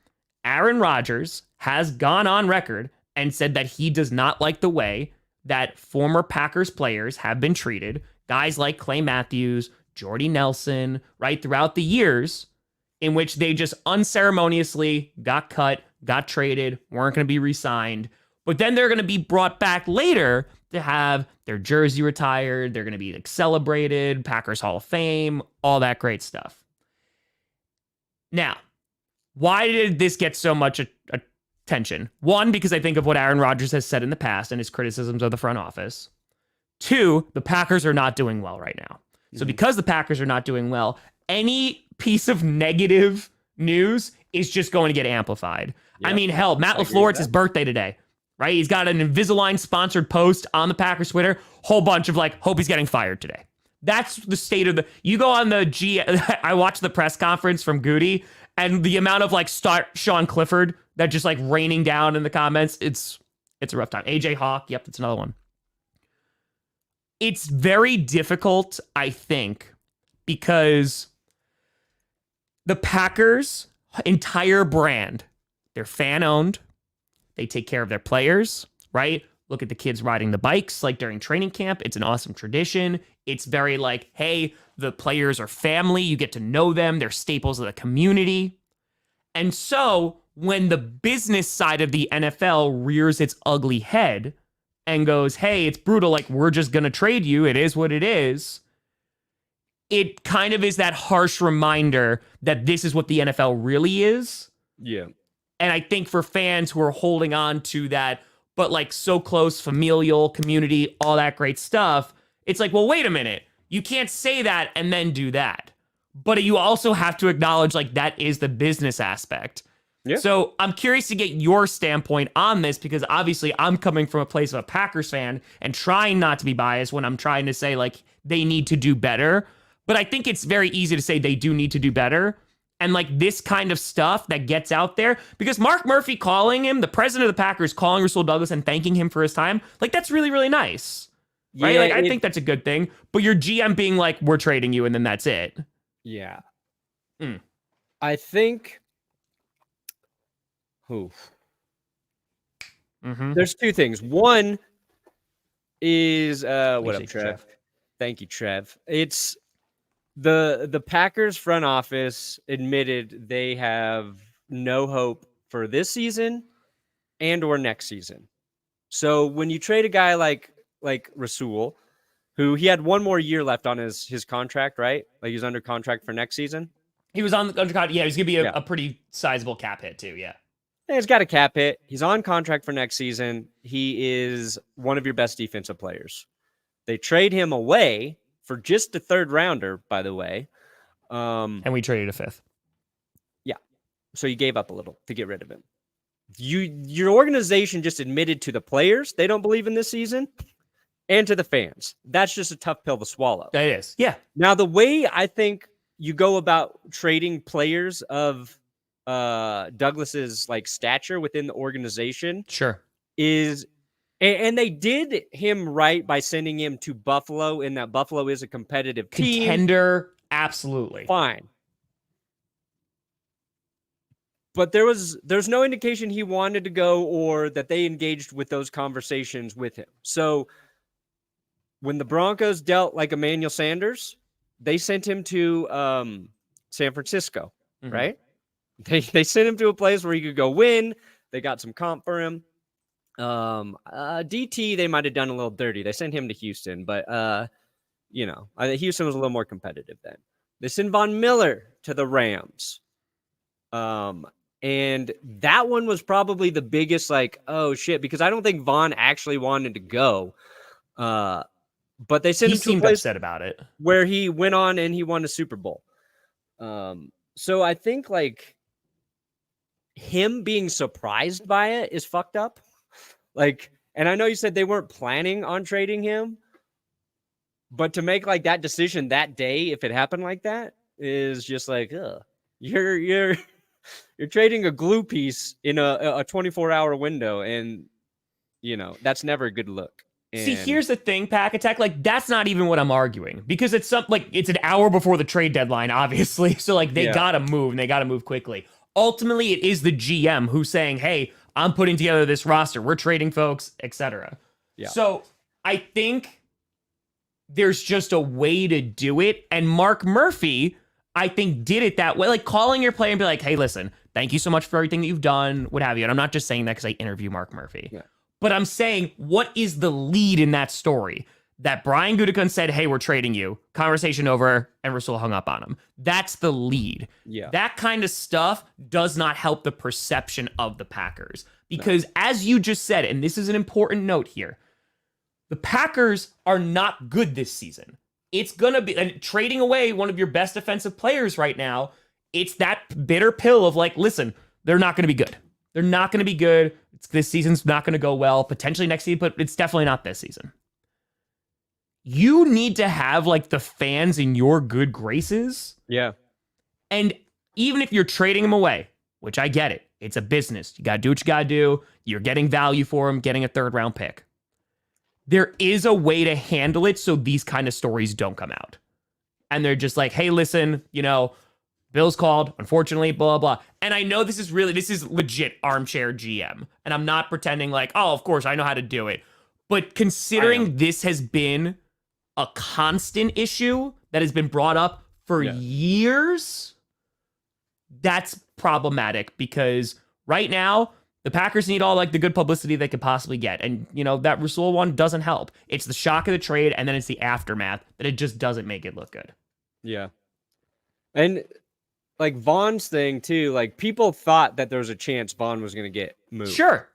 Speaker 2: Aaron Rodgers has gone on record and said that he does not like the way that former Packers players have been treated. Guys like Clay Matthews, Jordy Nelson, right, throughout the years in which they just unceremoniously got cut, got traded, weren't going to be re-signed. But then they're going to be brought back later to have their jersey retired. They're going to be like celebrated, Packers Hall of Fame, all that great stuff. Now, why did this get so much attention? One, because I think of what Aaron Rodgers has said in the past and his criticisms of the front office. Two, the Packers are not doing well right now. So because the Packers are not doing well, any piece of negative news is just going to get amplified. Yep. I mean, hell, Matt LaFleur, it's his birthday today, right? He's got an Invisalign sponsored post on the Packers Twitter, whole bunch of like, hope he's getting fired today. That's the state of the, you go on the I watched the press conference from Goody and the amount of like start Sean Clifford that just like raining down in the comments. It's a rough time. AJ Hawk. Yep. That's another one. It's very difficult, I think, because the Packers' entire brand, they're fan-owned. They take care of their players, right? Look at the kids riding the bikes like during training camp. It's an awesome tradition. It's very like, hey, the players are family. You get to know them. They're staples of the community. And so when the business side of the NFL rears its ugly head and goes, hey, it's brutal, like we're just going to trade you, it is what it is, it kind of is that harsh reminder that this is what the NFL really is.
Speaker 1: Yeah.
Speaker 2: And I think for fans who are holding on to that, but like so close, familial, community, all that great stuff, it's like, well, wait a minute. You can't say that and then do that. But you also have to acknowledge like that is the business aspect. Yeah. So I'm curious to get your standpoint on this because obviously I'm coming from a place of a Packers fan and trying not to be biased when I'm trying to say like they need to do better. But I think it's very easy to say they do need to do better. And like this kind of stuff that gets out there, because Mark Murphy calling him, the president of the Packers, calling Rasul Douglas and thanking him for his time, like that's really, really nice. Right?
Speaker 1: Yeah,
Speaker 2: like I think that's a good thing. But your GM being like, we're trading you, and then that's it.
Speaker 1: Yeah. I think There's two things. One is what up, Trev? Thank you, Trev. It's the Packers front office admitted they have no hope for this season and or next season. So when you trade a guy like Rasul, who he had one more year left on his contract, right? Like he's under contract for next season.
Speaker 2: He was under contract. Yeah, he's gonna be a pretty sizable cap hit too. Yeah.
Speaker 1: He's got a cap hit. He's on contract for next season. He is one of your best defensive players. They trade him away for just a third rounder, by the way.
Speaker 2: And we traded a fifth.
Speaker 1: Yeah. So you gave up a little to get rid of him. Your organization just admitted to the players they don't believe in this season and to the fans. That's just a tough pill to swallow.
Speaker 2: It is. Yeah.
Speaker 1: Now, the way I think you go about trading players of Douglas's like stature within the organization is, and they did him right by sending him to Buffalo, in that Buffalo is a competitive
Speaker 2: contender. Absolutely.
Speaker 1: Fine. But there's no indication he wanted to go or that they engaged with those conversations with him. So when the Broncos dealt like Emmanuel Sanders, they sent him to San Francisco, right? They sent him to a place where he could go win. They got some comp for him. DT, they might have done a little dirty. They sent him to Houston, but I think Houston was a little more competitive then. They sent Von Miller to the Rams. And that one was probably the biggest, like, oh shit, because I don't think Von actually wanted to go. But they sent him to a place
Speaker 2: upset about it,
Speaker 1: where he went on and he won a Super Bowl. So I think like him being surprised by it is fucked up. Like, and I know you said they weren't planning on trading him, but to make like that decision that day, if it happened like that, is just like, you're trading a glue piece in a 24-hour window, and that's never a good look.
Speaker 2: See, here's the thing, Pack Attack. Like, that's not even what I'm arguing, because it's an hour before the trade deadline, obviously. So like they gotta move, and they gotta move quickly. Ultimately, it is the GM who's saying, "Hey, I'm putting together this roster. We're trading folks, etc." Yeah. So I think there's just a way to do it, and Mark Murphy, I think, did it that way. Like calling your player and be like, "Hey, listen, thank you so much for everything that you've done, what have you." And I'm not just saying that because I interview Mark Murphy. Yeah. But I'm saying, what is the lead in that story? That Brian Gutekunst said, "Hey, we're trading you." Conversation over, and Rasul hung up on him. That's the lead. Yeah. That kind of stuff does not help the perception of the Packers. Because as you just said, and this is an important note here, the Packers are not good this season. It's going to be, and trading away one of your best defensive players right now, it's that bitter pill of like, listen, they're not going to be good. They're not going to be good. This season's not going to go well. Potentially next season, but it's definitely not this season. You need to have like the fans in your good graces.
Speaker 1: Yeah.
Speaker 2: And even if you're trading them away, which I get it, it's a business. You got to do what you got to do. You're getting value for them, getting a third round pick. There is a way to handle it so these kind of stories don't come out. And they're just like, "Hey, listen, Bill's called, unfortunately, blah, blah." And I know this is legit armchair GM. And I'm not pretending like, oh, of course, I know how to do it. But considering this has been a constant issue that has been brought up for years, that's problematic, because right now, the Packers need all like the good publicity they could possibly get. And, that Rasul one doesn't help. It's the shock of the trade, and then it's the aftermath that it just doesn't make it look good.
Speaker 1: Yeah. And like Vaughn's thing too, like people thought that there was a chance Vaughn was going to get moved.
Speaker 2: Sure.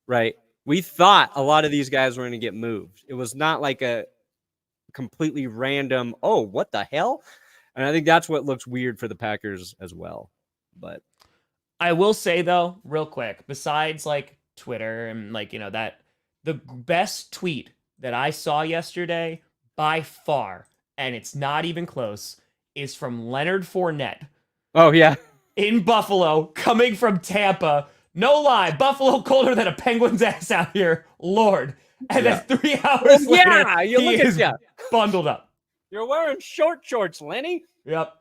Speaker 1: Right. We thought a lot of these guys were going to get moved. It was not like a completely random, oh, what the hell? And I think that's what looks weird for the Packers as well. But
Speaker 2: I will say though, real quick, besides like Twitter and like, that the best tweet that I saw yesterday by far, and it's not even close, is from Leonard Fournette.
Speaker 1: Oh, yeah.
Speaker 2: In Buffalo, coming from Tampa. No lie, Buffalo colder than a penguin's ass out here. Lord. And then 3 hours later, he is bundled up.
Speaker 1: You're wearing short shorts, Lenny.
Speaker 2: Yep.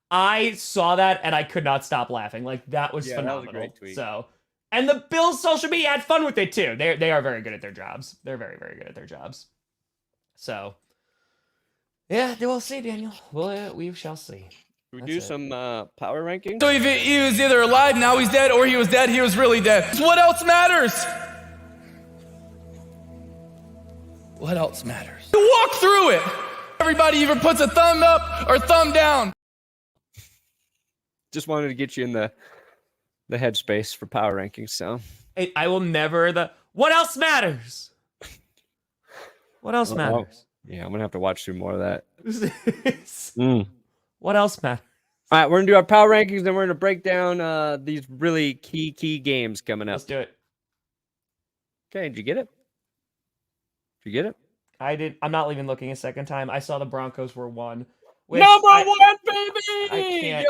Speaker 2: I saw that and I could not stop laughing. Like that was phenomenal.
Speaker 1: That was a great tweet.
Speaker 2: So, and the Bills' social media had fun with it too. They are very good at their jobs. They're very, very good at their jobs. So, yeah, we'll see, Daniel. We shall see.
Speaker 1: We do some power rankings.
Speaker 4: So he was either alive, now he's dead, or he was dead, he was really dead. What else matters? What else matters? You walk through it. Everybody either puts a thumb up or thumb down.
Speaker 1: Just wanted to get you in the headspace for power rankings. So
Speaker 2: I will never what else matters? What else matters?
Speaker 1: Yeah, I'm gonna have to watch through more of that.
Speaker 2: What else matters?
Speaker 1: All right, we're gonna do our power rankings, then we're gonna break down these really key games coming up.
Speaker 2: Let's do it.
Speaker 1: Okay, did you get it? Did you get it?
Speaker 2: I did. I'm not even looking a second time. I saw the Broncos were 1.
Speaker 1: Number one, baby!
Speaker 2: I can't.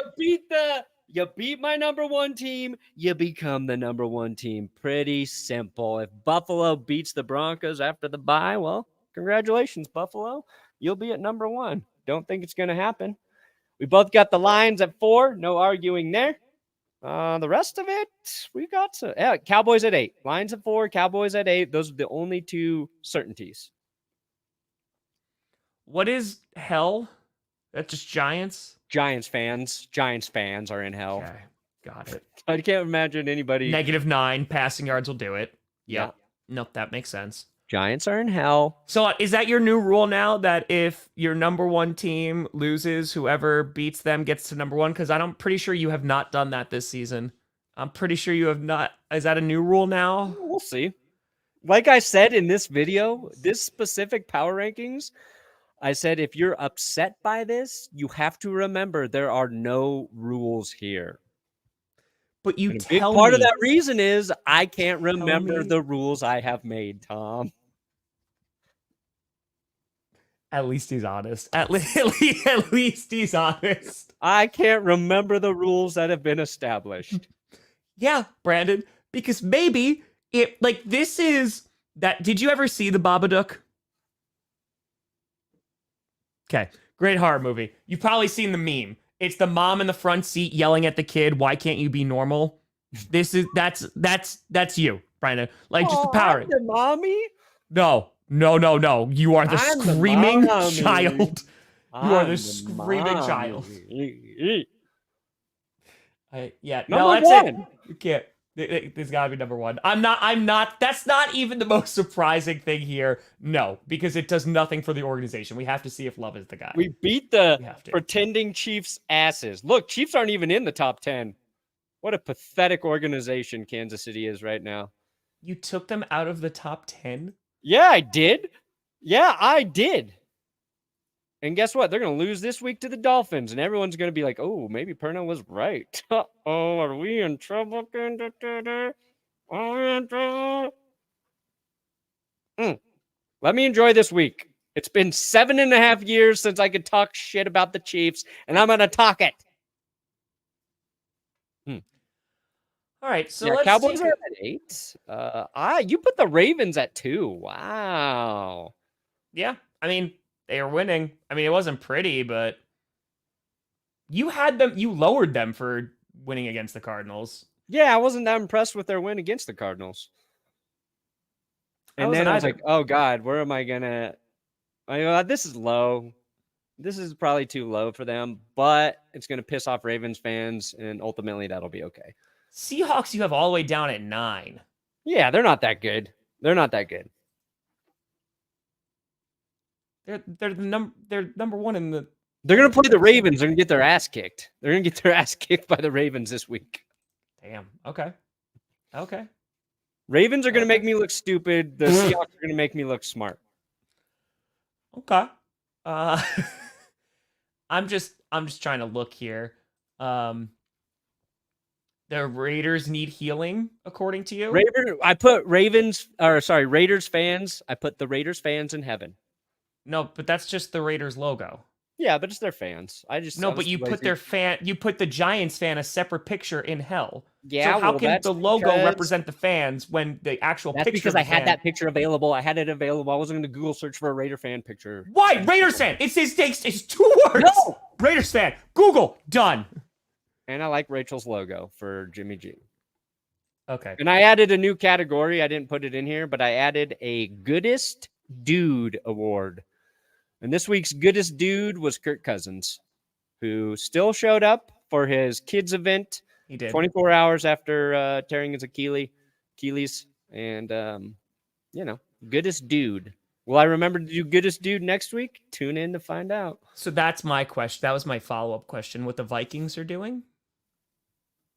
Speaker 1: You beat my number one team. You become the number one team. Pretty simple. If Buffalo beats the Broncos after the bye, well, congratulations, Buffalo. You'll be at number one. Don't think it's going to happen. We both got the Lions at 4. No arguing there. The rest of it, we got some. Yeah, Cowboys at 8. Lions at 4. Cowboys at 8. Those are the only 2 certainties.
Speaker 2: What is hell? That's just Giants?
Speaker 1: Giants fans are in hell.
Speaker 2: Okay, got it.
Speaker 1: I can't imagine anybody.
Speaker 2: -9 passing yards will do it.
Speaker 1: Yeah.
Speaker 2: Nope, that makes sense.
Speaker 1: Giants are in hell.
Speaker 2: So is that your new rule now, that if your number one team loses, whoever beats them gets to number one? Because I'm pretty sure you have not done that this season. I'm pretty sure you have not. Is that a new rule now?
Speaker 1: We'll see. Like I said in this video, this specific power rankings, I said if you're upset by this, you have to remember there are no rules here.
Speaker 2: But you
Speaker 1: and
Speaker 2: tell
Speaker 1: part
Speaker 2: me,
Speaker 1: of that reason is I can't remember the rules I have made, Tom.
Speaker 2: At least he's honest. At least he's honest.
Speaker 1: I can't remember the rules that have been established.
Speaker 2: Yeah, Brandon, because maybe this is that. Did you ever see the Babadook? Okay, great horror movie. You've probably seen the meme. It's the mom in the front seat yelling at the kid, "Why can't you be normal?" That's you, Brandon. Like just the power.
Speaker 1: I'm the mommy?
Speaker 2: No. You are the
Speaker 1: I'm
Speaker 2: screaming
Speaker 1: the
Speaker 2: child. You are
Speaker 1: I'm
Speaker 2: the screaming child.
Speaker 1: Number
Speaker 2: that's
Speaker 1: one.
Speaker 2: it. You can't. There's gotta be number one. I'm not. That's not even the most surprising thing here. No, because it does nothing for the organization. We have to see if Love is the guy.
Speaker 1: We beat the pretending Chiefs asses. Look, Chiefs aren't even in the top 10. What a pathetic organization Kansas City is right now.
Speaker 2: You took them out of the top 10?
Speaker 1: Yeah, I did. And guess what? They're going to lose this week to the Dolphins, and everyone's going to be like, oh, maybe Perna was right. Uh-oh, are we in trouble? Are we in trouble? Let me enjoy this week. It's been 7.5 years since I could talk shit about the Chiefs, and I'm going to talk it.
Speaker 2: All right, so let's
Speaker 1: Cowboys are at 8. You put the Ravens at 2. Wow.
Speaker 2: Yeah, I mean, they are winning. I mean, it wasn't pretty, but you lowered them for winning against the Cardinals.
Speaker 1: Yeah, I wasn't that impressed with their win against the Cardinals. And then I was like, oh, God, where am I going to... this is low. This is probably too low for them, but it's going to piss off Ravens fans, and ultimately that'll be okay.
Speaker 2: Seahawks, you have all the way down at 9.
Speaker 1: Yeah, they're not that good. They're
Speaker 2: number one in the.
Speaker 1: They're gonna play the Ravens. They're gonna get their ass kicked. They're gonna get their ass kicked by the Ravens this week.
Speaker 2: Damn. Okay.
Speaker 1: Ravens are gonna make me look stupid. The Seahawks are gonna make me look smart.
Speaker 2: Okay. I'm just trying to look here. The Raiders need healing, according to you.
Speaker 1: Raiders fans. I put the Raiders fans in heaven.
Speaker 2: No, but that's just the Raiders logo.
Speaker 1: Yeah, but it's their fans.
Speaker 2: But you put the Giants fan a separate picture in hell.
Speaker 1: Yeah,
Speaker 2: so how can the logo represent the fans when the actual picture?
Speaker 1: That's because I had that picture available. I had it available. I wasn't going to Google search for a Raider fan picture.
Speaker 2: Why Raiders fan? It's 2 course.
Speaker 1: No.
Speaker 2: Raiders fan. Google. Done.
Speaker 1: And I like Rachel's logo for Jimmy G.
Speaker 2: Okay.
Speaker 1: And I added a new category. I didn't put it in here, but I added a Goodest Dude award. And this week's Goodest Dude was Kirk Cousins, who still showed up for his kids event.
Speaker 2: He did.
Speaker 1: 24 hours after tearing his Achilles. And, Goodest Dude. Will I remember to do Goodest Dude next week? Tune in to find out.
Speaker 2: So that's my question. That was my follow-up question. What the Vikings are doing?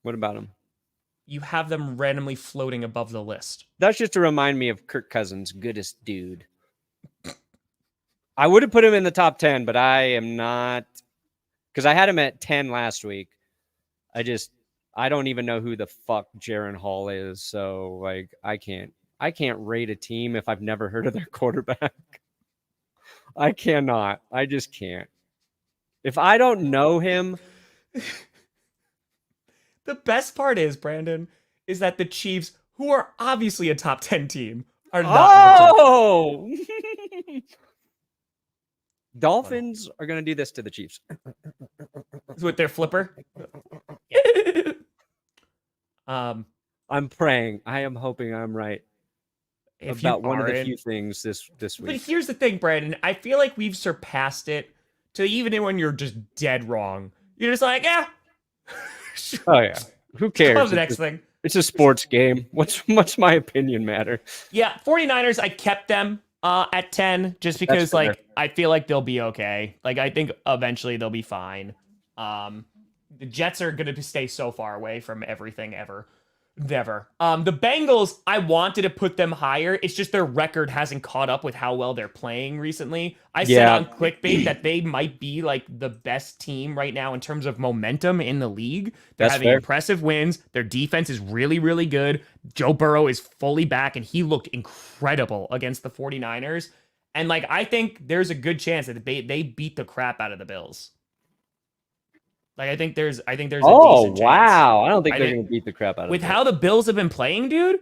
Speaker 1: What about him?
Speaker 2: You have them randomly floating above the list.
Speaker 1: That's just to remind me of Kirk Cousins, Goodest Dude. I would have put him in the top 10, but I am not, because I had him at 10 last week. I don't even know who the fuck Jaron Hall is. So like, I can't rate a team if I've never heard of their quarterback. I cannot. I just can't. If I don't know him.
Speaker 2: The best part is, Brandon, is that the Chiefs, who are obviously a top 10 team, are not.
Speaker 1: Oh! Dolphins are going to do this to the Chiefs.
Speaker 2: With their flipper.
Speaker 1: I'm praying. I am hoping I'm right about one of the few things this week.
Speaker 2: But here's the thing, Brandon. I feel like we've surpassed it to even when you're just dead wrong. You're just like, yeah.
Speaker 1: Oh, yeah. Who cares?
Speaker 2: Love the next thing.
Speaker 1: It's a sports game. What's my opinion matter?
Speaker 2: Yeah, 49ers, I kept them at 10 just because, like, I feel like they'll be okay. Like, I think eventually they'll be fine. The Jets are going to stay so far away from everything ever. Never. The Bengals, I wanted to put them higher. It's just their record hasn't caught up with how well they're playing recently. I said on Clickbait that they might be like the best team right now in terms of momentum in the league. They're having impressive wins. Their defense is really, really good. Joe Burrow is fully back, and he looked incredible against the 49ers. And like, I think there's a good chance that they beat the crap out of the Bills. Like, I think there's a decent chance.
Speaker 1: Wow. I don't think they're going to beat the crap out of
Speaker 2: with how the Bills have been playing, dude.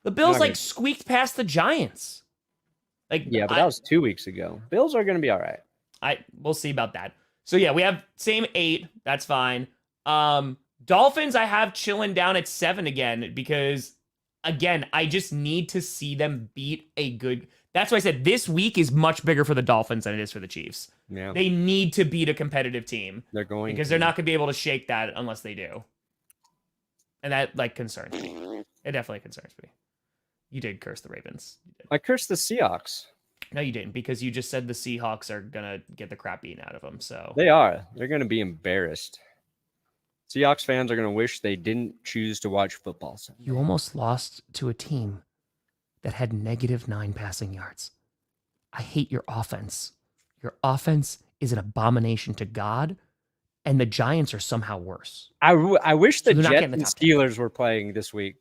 Speaker 2: The Bills like squeaked past the Giants. Like,
Speaker 1: yeah, but that was 2 weeks ago. Bills are going to be all right.
Speaker 2: We'll see about that. So yeah, we have same 8. That's fine. Dolphins, I have chilling down at 7 again because, again, I just need to see them beat a good. That's why I said this week is much bigger for the Dolphins than it is for the Chiefs.
Speaker 1: Yeah.
Speaker 2: They need to beat a competitive team.
Speaker 1: They're going
Speaker 2: because they're not going to be able to shake that unless they do. And that like concerns me. It definitely concerns me. You did curse the Ravens. You did.
Speaker 1: I cursed the Seahawks.
Speaker 2: No, you didn't, because you just said the Seahawks are going to get the crap beaten out of them. So
Speaker 1: they are. They're going to be embarrassed. Seahawks fans are going to wish they didn't choose to watch football.
Speaker 2: You almost lost to a team that had -9 passing yards. I hate your offense. Your offense is an abomination to God, and the Giants are somehow worse.
Speaker 1: I wish the Jets and Steelers were playing this week.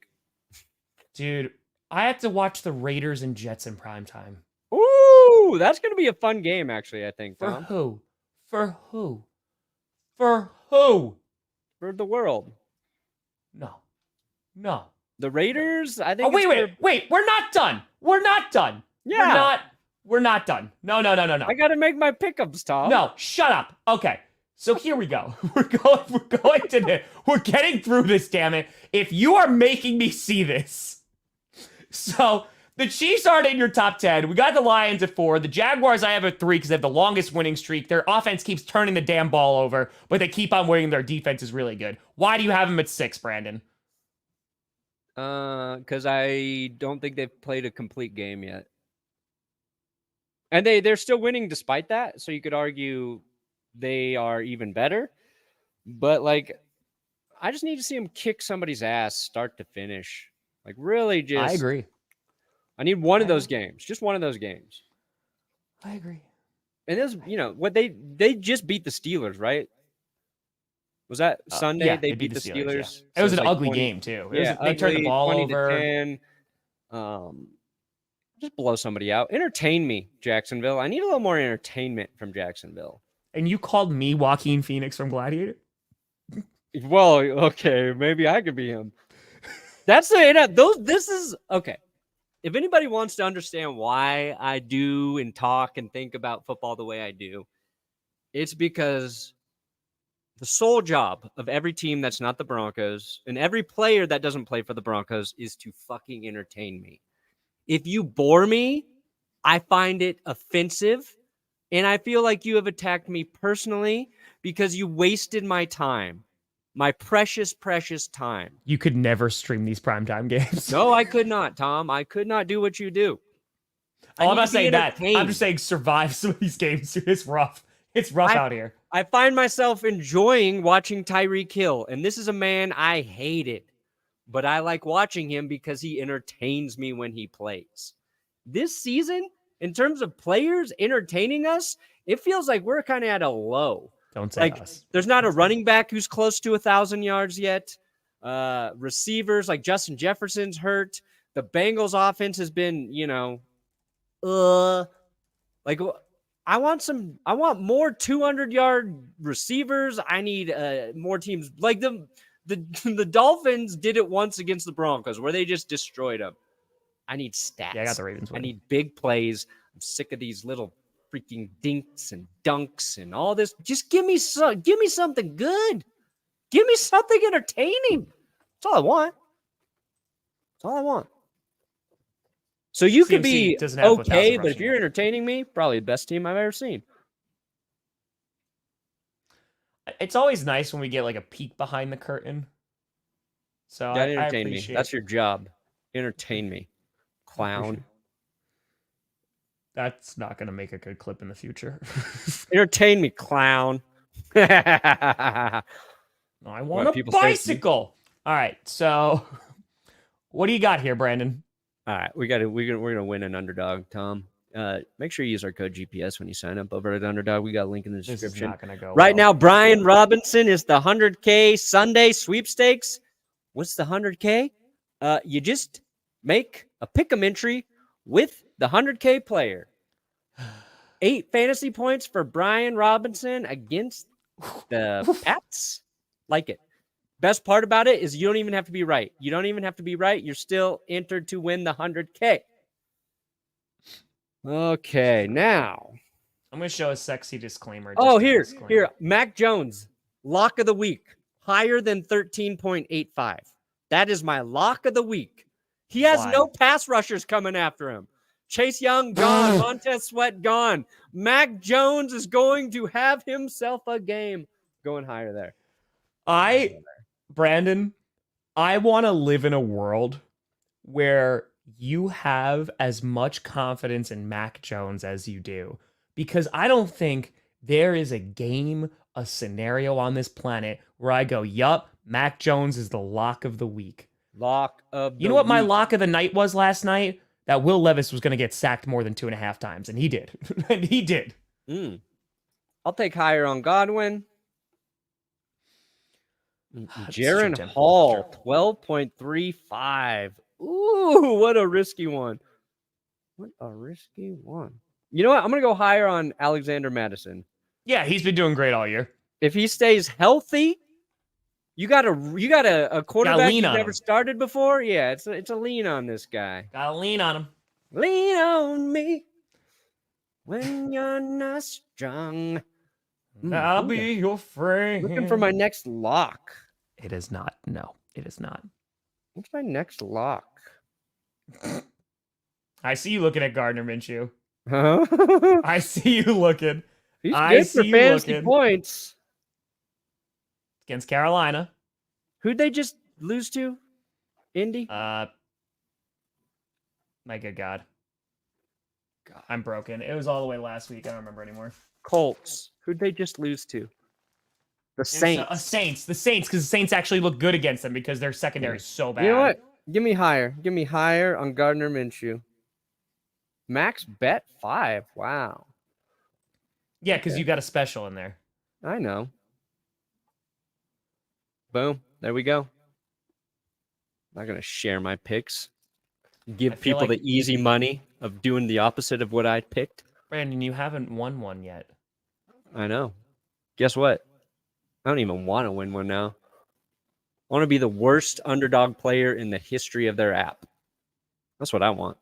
Speaker 2: Dude, I have to watch the Raiders and Jets in primetime.
Speaker 1: Ooh, that's going to be a fun game, actually, I think.
Speaker 2: For who? For who? For who?
Speaker 1: For the world.
Speaker 2: No.
Speaker 1: The Raiders, I think.
Speaker 2: Oh, wait. We're not done. Yeah. We're not done. No.
Speaker 1: I got to make my pickups, Tom.
Speaker 2: No, shut up. Okay. So here we go. We're getting through this, damn it. If you are making me see this. So the Chiefs aren't in your top 10. We got the Lions at 4. The Jaguars I have at 3 because they have the longest winning streak. Their offense keeps turning the damn ball over, but they keep on winning. Their defense is really good. Why do you have them at 6, Brandon?
Speaker 1: Because I don't think they've played a complete game yet. And they're still winning despite that. So you could argue they are even better. But, like, I just need to see them kick somebody's ass start to finish. Like, really just...
Speaker 2: I agree.
Speaker 1: I need one of those games. Just one of those games.
Speaker 2: I agree.
Speaker 1: And this, what they just beat the Steelers, right? Was that Sunday?
Speaker 2: Yeah,
Speaker 1: they beat the Steelers.
Speaker 2: Yeah. It was an ugly game, too. They turned the ball over.
Speaker 1: 20-10. Just blow somebody out. Entertain me, Jacksonville. I need a little more entertainment from Jacksonville.
Speaker 2: And you called me Joaquin Phoenix from Gladiator?
Speaker 1: Well, okay. Maybe I could be him. This is okay. If anybody wants to understand why I do and talk and think about football the way I do, It's because the sole job of every team that's not the Broncos and every player that doesn't play for the Broncos is to fucking entertain me. If you bore me, I find it offensive. And I feel like you have attacked me personally because you wasted my time, my precious, precious time.
Speaker 2: You could never stream these primetime games.
Speaker 1: No, I could not, Tom. I could not do what you do.
Speaker 2: I'm not saying that. I'm just saying survive some of these games. It's rough. It's rough out here.
Speaker 1: I find myself enjoying watching Tyreek Hill, and this is a man I hated, but I like watching him because he entertains me when he plays. This season, in terms of players entertaining us, it feels like we're kind of at a low.
Speaker 2: Don't say us.
Speaker 1: There's not a running back who's close to 1,000 yards yet. Receivers like Justin Jefferson's hurt. The Bengals offense has been, I want more 200-yard receivers. I need more teams. Like the Dolphins did it once against the Broncos where they just destroyed them. I need stats.
Speaker 2: Yeah, I got the Ravens winning.
Speaker 1: I need big plays. I'm sick of these little freaking dinks and dunks and all this. Just give me something good. Give me something entertaining. That's all I want. That's all I want. So you could be okay, but if you're entertaining me, probably the best team I've ever seen.
Speaker 2: It's always nice when we get like a peek behind the curtain. So
Speaker 1: I entertain me. That's your job. Entertain me, clown.
Speaker 2: That's not going to make a good clip in the future.
Speaker 1: Entertain me, clown.
Speaker 2: I want a bicycle. All right, so what do you got here, Brandon?
Speaker 1: All right, we're gonna win an Underdog, Tom. Make sure you use our code GPS when you sign up over at Underdog. We got a link in the description.
Speaker 2: This is not gonna go
Speaker 1: right now, Brian Robinson is the 100K Sunday sweepstakes. What's the 100K? You just make a pick'em entry with the 100K player. 8 fantasy points for Brian Robinson against the Pats. Like it. Best part about it is you don't even have to be right. You don't even have to be right. You're still entered to win the 100K. Okay, now.
Speaker 2: I'm going to show a sexy disclaimer.
Speaker 1: Here. Mac Jones, lock of the week. Higher than 13.85. That is my lock of the week. He has no pass rushers coming after him. Chase Young, gone. Montez Sweat, gone. Mac Jones is going to have himself a game. Going higher there.
Speaker 2: Brandon, I want to live in a world where you have as much confidence in Mac Jones as you do. Because I don't think there is a game, a scenario on this planet where I go, yup, Mac Jones is the lock of the week. You know what my lock of the night was last night? That Will Levis was going to get sacked more than 2.5 times, and he did. And he did.
Speaker 1: I'll take higher on Godwin. Jaron Hall, 12.35. Ooh, what a risky one. You know what? I'm going to go higher on Alexander Madison.
Speaker 2: Yeah, he's been doing great all year.
Speaker 1: If he stays healthy, you got a quarterback you've never started before? Yeah, it's a lean on this guy.
Speaker 2: Got to lean on him.
Speaker 1: Lean on me when you're not strong.
Speaker 2: I'll be your friend.
Speaker 1: Looking for my next lock.
Speaker 2: It is not. No, it is not.
Speaker 1: What's my next lock?
Speaker 2: I see you looking at Gardner Minshew.
Speaker 1: Huh?
Speaker 2: I see you looking.
Speaker 1: He's good for fantasy points.
Speaker 2: Against Carolina.
Speaker 1: Who'd they just lose to? Indy?
Speaker 2: My good God. I'm broken. It was all the way last week. I don't remember anymore.
Speaker 1: Colts. Who'd they just lose to? The Saints.
Speaker 2: The Saints, because the Saints actually look good against them because their secondary is so bad.
Speaker 1: You know what? Give me higher on Gardner Minshew. Max bet 5. Wow.
Speaker 2: Yeah, because you got a special in there.
Speaker 1: I know. Boom. There we go. I'm not going to share my picks. Give people the easy money of doing the opposite of what I picked.
Speaker 2: Brandon, you haven't won one yet.
Speaker 1: I know. Guess what? I don't even want to win one now. I want to be the worst underdog player in the history of their app. That's what I want.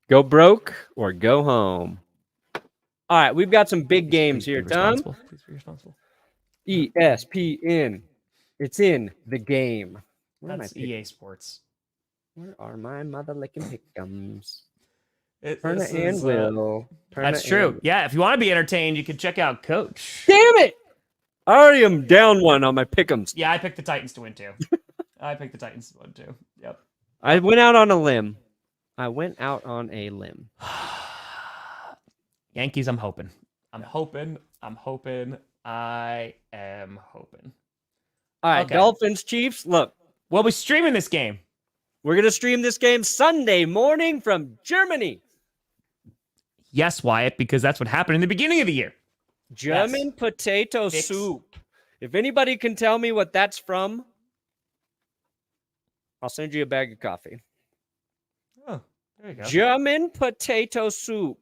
Speaker 1: Go broke or go home. All right, we've got some big games
Speaker 2: Please
Speaker 1: here,
Speaker 2: be
Speaker 1: Tom.
Speaker 2: responsible. Please be responsible.
Speaker 1: ESPN. It's in the game.
Speaker 2: That's EA Sports.
Speaker 1: Where are my mother-licking pick'ems?
Speaker 2: That's
Speaker 1: Will.
Speaker 2: true. Yeah, if you want to be entertained, you can check out Coach.
Speaker 1: Damn it! I already am down one on my pick'ems.
Speaker 2: Yeah, I picked the Titans to win too. Yep.
Speaker 1: I went out on a limb.
Speaker 2: Yankees, I'm hoping. I am hoping.
Speaker 1: All right,
Speaker 2: Okay.
Speaker 1: Dolphins, Chiefs. Look,
Speaker 2: We'll be streaming this game.
Speaker 1: we're going to stream this game Sunday morning from Germany.
Speaker 2: Yes, Wyatt, because that's what happened in the beginning of the year.
Speaker 1: German potato
Speaker 2: Fix.
Speaker 1: soup. If anybody can tell me what that's from, I'll send you a bag of coffee.
Speaker 2: Oh, there you go.
Speaker 1: German potato soup.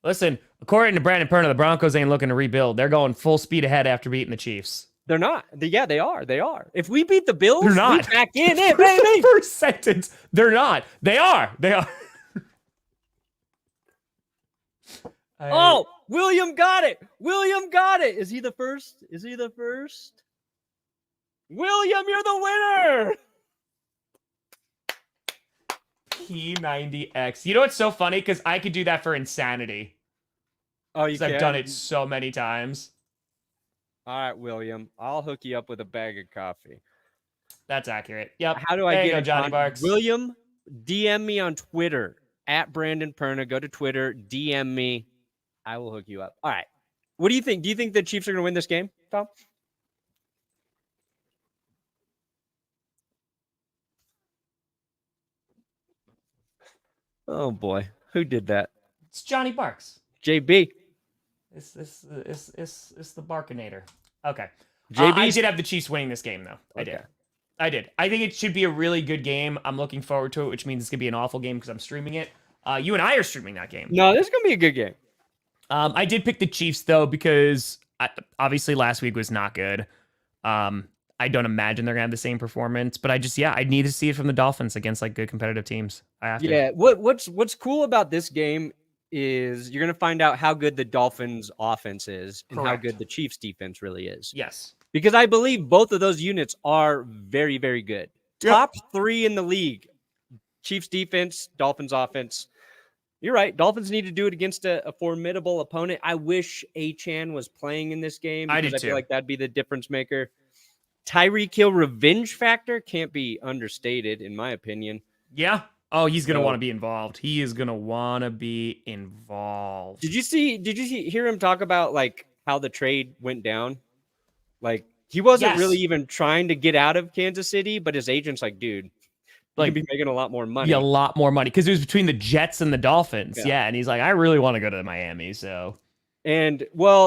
Speaker 2: Listen, according to Brandon Perna, the Broncos ain't looking to rebuild. They're going full speed ahead after beating the Chiefs.
Speaker 1: They're not. Yeah, they are. They are. If we beat the Bills,
Speaker 2: They're not.
Speaker 1: we back in it, baby.
Speaker 2: First sentence. They're not. They are. They are.
Speaker 1: Oh, William got it. William got it. Is he the first? William, you're the winner.
Speaker 2: P90X. You know what's so funny? Because I could do that for insanity.
Speaker 1: Oh, you
Speaker 2: Because
Speaker 1: can?
Speaker 2: I've done it so many times.
Speaker 1: All right, William. I'll hook you up with a bag of coffee.
Speaker 2: That's accurate. Yep.
Speaker 1: How do I
Speaker 2: There you
Speaker 1: get
Speaker 2: go,
Speaker 1: in
Speaker 2: Johnny
Speaker 1: contact?
Speaker 2: Barks?
Speaker 1: William, DM me on Twitter at Brandon Perna. Go to Twitter, DM me. I will hook you up. All right. What do you think? Do you think the Chiefs are going to win this game, Tom? Oh boy, who did that?
Speaker 2: It's Johnny Barks.
Speaker 1: JB.
Speaker 2: It's the Barkinator. Okay.
Speaker 1: JB.
Speaker 2: I did have the Chiefs winning this game, though. I did. I think it should be a really good game. I'm looking forward to it, which means it's going to be an awful game because I'm streaming it. You and I are streaming that game.
Speaker 1: No, this is going to be a good game.
Speaker 2: I did pick the Chiefs, though, because obviously last week was not good. I don't imagine they're going to have the same performance, but I need to see it from the Dolphins against like good competitive teams. I have to.
Speaker 1: Yeah. What's cool about this game is you're going to find out how good the Dolphins offense is and how good the Chiefs defense really is.
Speaker 2: Yes.
Speaker 1: Because I believe both of those units are very, very good.
Speaker 2: Yep.
Speaker 1: Top 3 in the league. Chiefs defense, Dolphins offense. You're right. Dolphins need to do it against a formidable opponent. I wish Achane was playing in this game because I feel like that'd be the difference maker. Tyreek Hill revenge factor can't be understated, in my opinion.
Speaker 2: Yeah. Oh, he's going to want to be involved. He is going to want to be involved.
Speaker 1: Did you hear him talk about like how the trade went down? Like he wasn't really even trying to get out of Kansas City, but his agent's like, dude, like be making a lot more money.
Speaker 2: Yeah, a lot more money because it was between the Jets and the Dolphins. Yeah, and he's like, I really want to go to Miami. So,
Speaker 1: and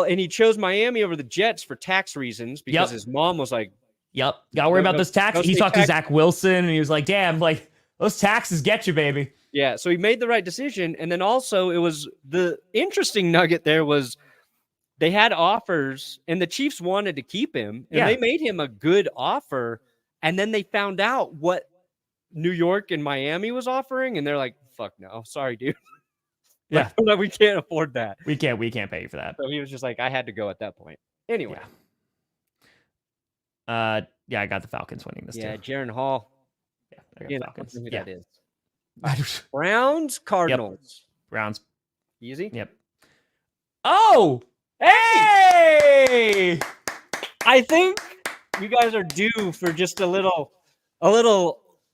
Speaker 1: he chose Miami over the Jets for tax reasons because his mom was like,
Speaker 2: "Yep, gotta worry about those taxes." He talked to Zach Wilson, and he was like, "Damn, like those taxes get you, baby."
Speaker 1: Yeah, so he made the right decision, and then also it was the interesting nugget there was they had offers, and the Chiefs wanted to keep him, and they made him a good offer, and then they found out what New York and Miami was offering, and they're like, "Fuck no, sorry, dude.
Speaker 2: Yeah,
Speaker 1: we can't afford that.
Speaker 2: We can't pay you for that."
Speaker 1: So he was just like, I had to go at that point. Anyway,
Speaker 2: I got the Falcons winning this.
Speaker 1: Yeah,
Speaker 2: too.
Speaker 1: Jaron Hall.
Speaker 2: Yeah, I got Falcons.
Speaker 1: Who that is?
Speaker 2: Browns,
Speaker 1: Cardinals.
Speaker 2: Yep. Browns.
Speaker 1: Easy.
Speaker 2: Yep. Oh, hey!
Speaker 1: I think you guys are due for just a little.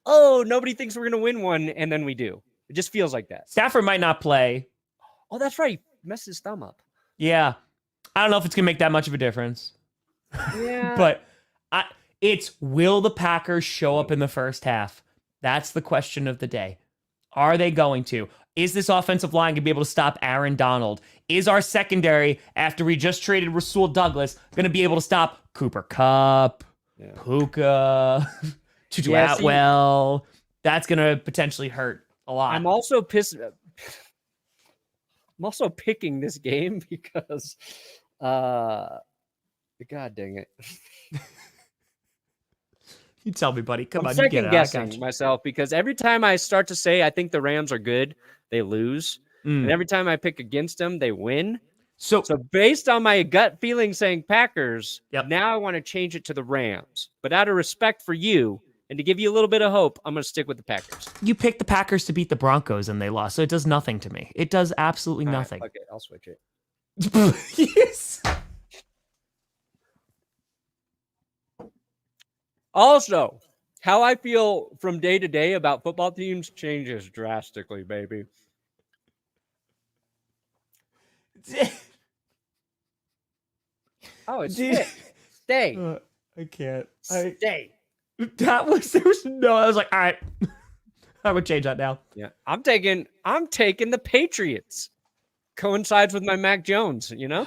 Speaker 1: Oh, nobody thinks we're gonna win one, and then we do. It just feels like that.
Speaker 2: Stafford might not play.
Speaker 1: Oh, that's right. He messed his thumb up.
Speaker 2: Yeah, I don't know if it's gonna make that much of a difference.
Speaker 1: Yeah,
Speaker 2: but will the Packers show up in the first half? That's the question of the day. Are they going to? Is this offensive line going to be able to stop Aaron Donald? Is our secondary, after we just traded Rasul Douglas, going to be able to stop Cooper Kupp, Puka, Tutu Atwell? That's going to potentially hurt a lot.
Speaker 1: I'm also pissed. I'm also picking this game because, God dang it.
Speaker 2: You tell me, buddy. Come
Speaker 1: I'm
Speaker 2: on,
Speaker 1: second guessing myself because every time I start to say I think the Rams are good, they lose. And every time I pick against them, they win.
Speaker 2: So
Speaker 1: based on my gut feeling saying Packers,
Speaker 2: Yep.
Speaker 1: now I want to change it to the Rams. But out of respect for you and to give you a little bit of hope, I'm going to stick with the Packers.
Speaker 2: you picked the Packers to beat the Broncos and they lost, so it does nothing to me. It does absolutely nothing.
Speaker 1: Okay, I'll switch it.
Speaker 2: Yes.
Speaker 1: Also, how I feel from day to day about football teams changes drastically, baby. Oh, it's stay.
Speaker 2: I can't.
Speaker 1: Stay.
Speaker 2: I was like, all right. I would change that now.
Speaker 1: Yeah. I'm taking the Patriots. Coincides with my Mac Jones, you know?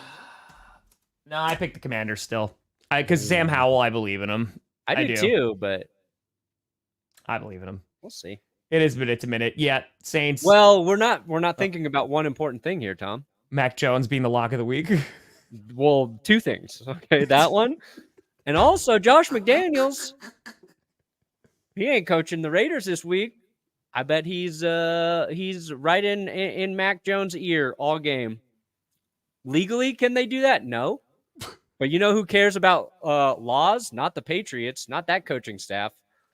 Speaker 2: No, I picked the Commanders still. Because Sam Howell, I believe in him.
Speaker 1: I do too, but
Speaker 2: I believe in him.
Speaker 1: We'll see.
Speaker 2: It is minute to minute. Yeah, Saints.
Speaker 1: Well, we're not thinking about one important thing here, Tom.
Speaker 2: Mac Jones being the lock of the week.
Speaker 1: Well, two things. Okay, that one. And also Josh McDaniels. He ain't coaching the Raiders this week. I bet he's right in Mac Jones' ear all game. Legally, can they do that? No. But you know who cares about laws? Not the Patriots, not that coaching staff.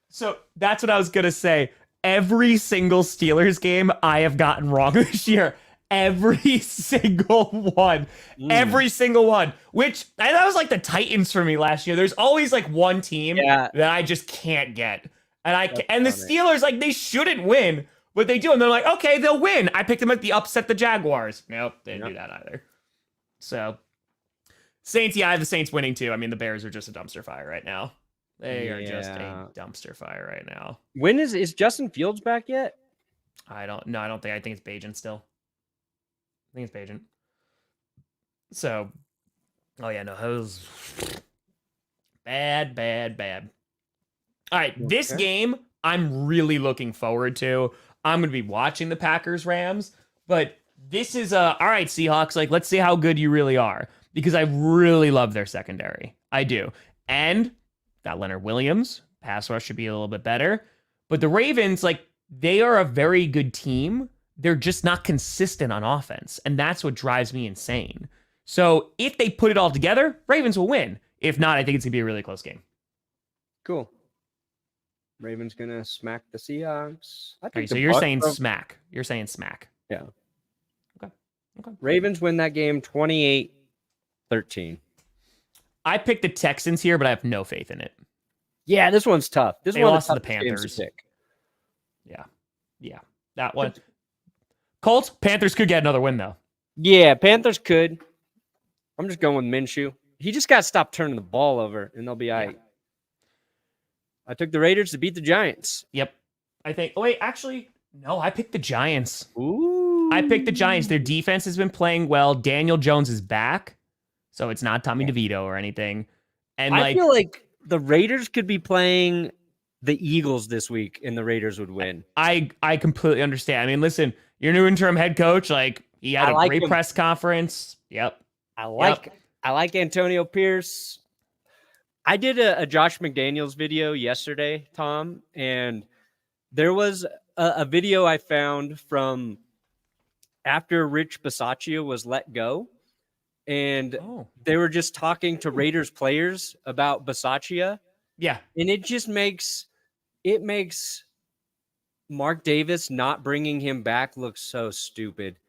Speaker 2: So that's what I was going to say. Every single Steelers game I have gotten wrong this year. Every single one. Every single one. Which, that was like the Titans for me last year. There's always like one team that I just can't get. And the Steelers, like, they shouldn't win, but they do. And they're like, okay, they'll win. I picked them at the upset the Jaguars. Nope, they didn't do that either. So, Saints, I have the Saints winning too. I mean, the Bears are just a dumpster fire right now. They are just a dumpster fire right now.
Speaker 1: When is Justin Fields back yet?
Speaker 2: I don't think. I think it's Bajan still. I think it's Bajan. So, oh yeah, no, it was bad. All right, this game I'm really looking forward to. I'm going to be watching the Packers-Rams, but this is all right, Seahawks, like, let's see how good you really are, because I really love their secondary. I do. And got Leonard Williams. Pass rush should be a little bit better. But the Ravens, like, they are a very good team. They're just not consistent on offense, and that's what drives me insane. So if they put it all together, Ravens will win. If not, I think it's going to be a really close game.
Speaker 1: Cool. Ravens going to smack the Seahawks. I think
Speaker 2: right, so you're saying smack. You're saying smack.
Speaker 1: Yeah.
Speaker 2: Okay.
Speaker 1: Ravens win that game 28-13.
Speaker 2: I picked the Texans here, but I have no faith in it.
Speaker 1: Yeah, this one's tough. They
Speaker 2: lost to the Panthers. Yeah. That one. Colts, Panthers could get another win, though.
Speaker 1: Yeah, Panthers could. I'm just going with Minshew. He just got to stop turning the ball over, and they'll be all right. I took the Raiders to beat the Giants.
Speaker 2: Yep. I think. Oh, wait, actually, no, I picked the Giants.
Speaker 1: Ooh.
Speaker 2: I picked the Giants. Their defense has been playing well. Daniel Jones is back, so it's not Tommy DeVito or anything. And
Speaker 1: I feel like the Raiders could be playing the Eagles this week, and the Raiders would win.
Speaker 2: I completely understand. I mean, listen, your new interim head coach, like, he had a great press conference. Yep.
Speaker 1: I like Antonio Pierce. I did a Josh McDaniels video yesterday, Tom, and there was a video I found from after Rich Bisaccia was let go, and they were just talking to Raiders players about Bisaccia.
Speaker 2: Yeah.
Speaker 1: And it makes Mark Davis not bringing him back look so stupid.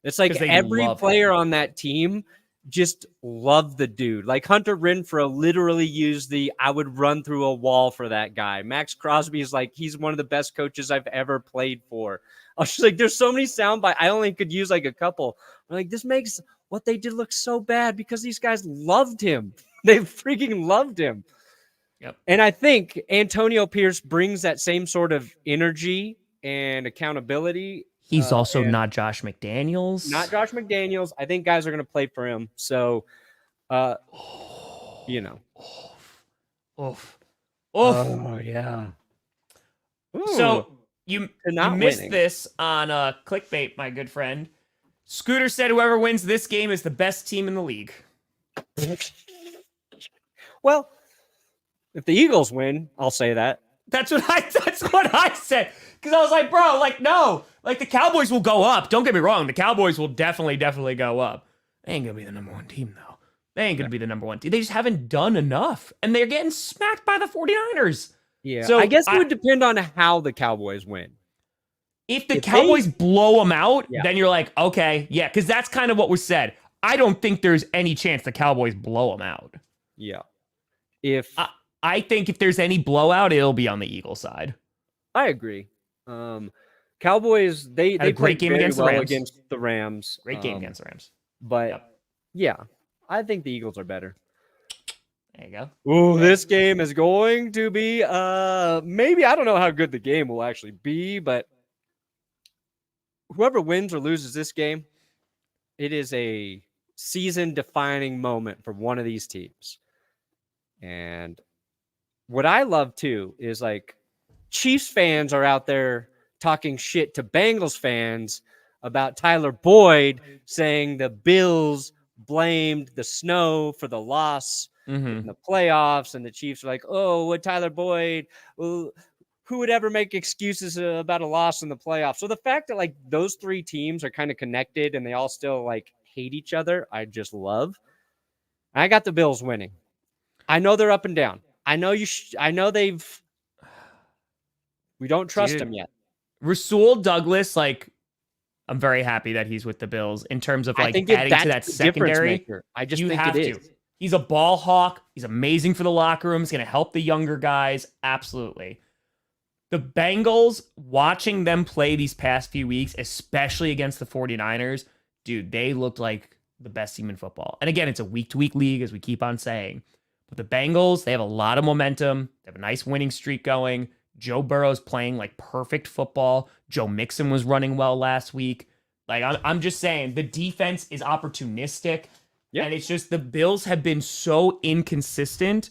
Speaker 1: It's like every player on that team just loved the dude. Like Hunter Renfrow literally used I would run through a wall for that guy. Max Crosby is like, he's one of the best coaches I've ever played for. I was just like, there's so many sound bites. I only could use like a couple. I'm like, this makes what they did look so bad because these guys loved him. They freaking loved him.
Speaker 2: Yep.
Speaker 1: And I think Antonio Pierce brings that same sort of energy and accountability.
Speaker 2: He's also not Josh McDaniels.
Speaker 1: Not Josh McDaniels. I think guys are going to play for him. So, you know. Oh, yeah. Ooh.
Speaker 2: So you missed this on clickbait, my good friend. Scooter said whoever wins this game is the best team in the league.
Speaker 1: Well, if the Eagles win, I'll say that.
Speaker 2: That's what I said. Because I was like, bro, like, no. Like, the Cowboys will go up. Don't get me wrong. The Cowboys will definitely go up. They ain't going to be the number one team, though. They ain't going to be the number one team. They just haven't done enough. And they're getting smacked by the 49ers.
Speaker 1: Yeah.
Speaker 2: So
Speaker 1: I guess it would depend on how the Cowboys win.
Speaker 2: If the Cowboys blow them out, then you're like, okay, yeah. Because that's kind of what was said. I don't think there's any chance the Cowboys blow them out.
Speaker 1: Yeah.
Speaker 2: I think if there's any blowout, it'll be on the Eagles side.
Speaker 1: I agree. Cowboys, they
Speaker 2: had a great game against
Speaker 1: the Rams.
Speaker 2: Great game against the Rams.
Speaker 1: But yeah, I think the Eagles are better.
Speaker 2: There you go.
Speaker 1: Ooh, this game is going to be maybe, I don't know how good the game will actually be, but whoever wins or loses this game, it is a season-defining moment for one of these teams. And what I love too is like Chiefs fans are out there talking shit to Bengals fans about Tyler Boyd saying the Bills blamed the snow for the loss in the playoffs, and the Chiefs are like, oh, what Tyler Boyd, well, who would ever make excuses about a loss in the playoffs? So the fact that like those three teams are kind of connected and they all still like hate each other, I just love. I got the Bills winning. I know they're up and down. I know I know we don't trust him yet.
Speaker 2: Rasul Douglas, like, I'm very happy that he's with the Bills in terms of like adding to that secondary.
Speaker 1: I just think it is.
Speaker 2: He's a ball hawk. He's amazing for the locker room. He's going to help the younger guys. Absolutely. The Bengals, watching them play these past few weeks, especially against the 49ers, dude, they looked like the best team in football. And again, it's a week-to-week league, as we keep on saying. But the Bengals, they have a lot of momentum. They have a nice winning streak going. Joe Burrow's playing like perfect football. Joe Mixon was running well last week. Like, I'm just saying, the defense is opportunistic. Yeah. And it's just the Bills have been so inconsistent.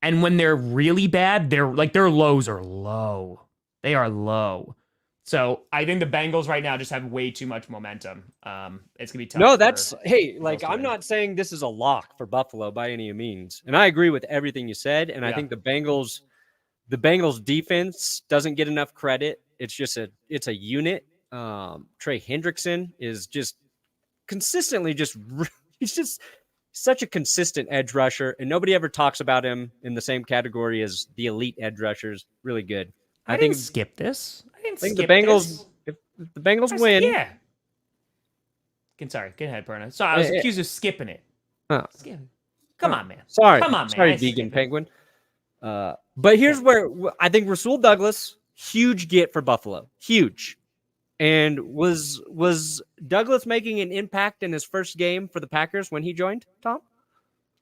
Speaker 2: And when they're really bad, their lows are low. They are low. So I think the Bengals right now just have way too much momentum. It's gonna be tough.
Speaker 1: No, I'm not saying this is a lock for Buffalo by any means. And I agree with everything you said. And I think the Bengals defense doesn't get enough credit. It's a unit. Trey Hendrickson is just consistently he's just such a consistent edge rusher, and nobody ever talks about him in the same category as the elite edge rushers. Really good.
Speaker 2: I think skip this.
Speaker 1: I think the Bengals. If the Bengals win,
Speaker 2: yeah. Sorry, get ahead, Perna. Sorry, I was accused of skipping it. Come on, man.
Speaker 1: Sorry,
Speaker 2: come on, man.
Speaker 1: Sorry, vegan penguin. But here's where I think Rasul Douglas, huge get for Buffalo, huge. And was Douglas making an impact in his first game for the Packers when he joined, Tom?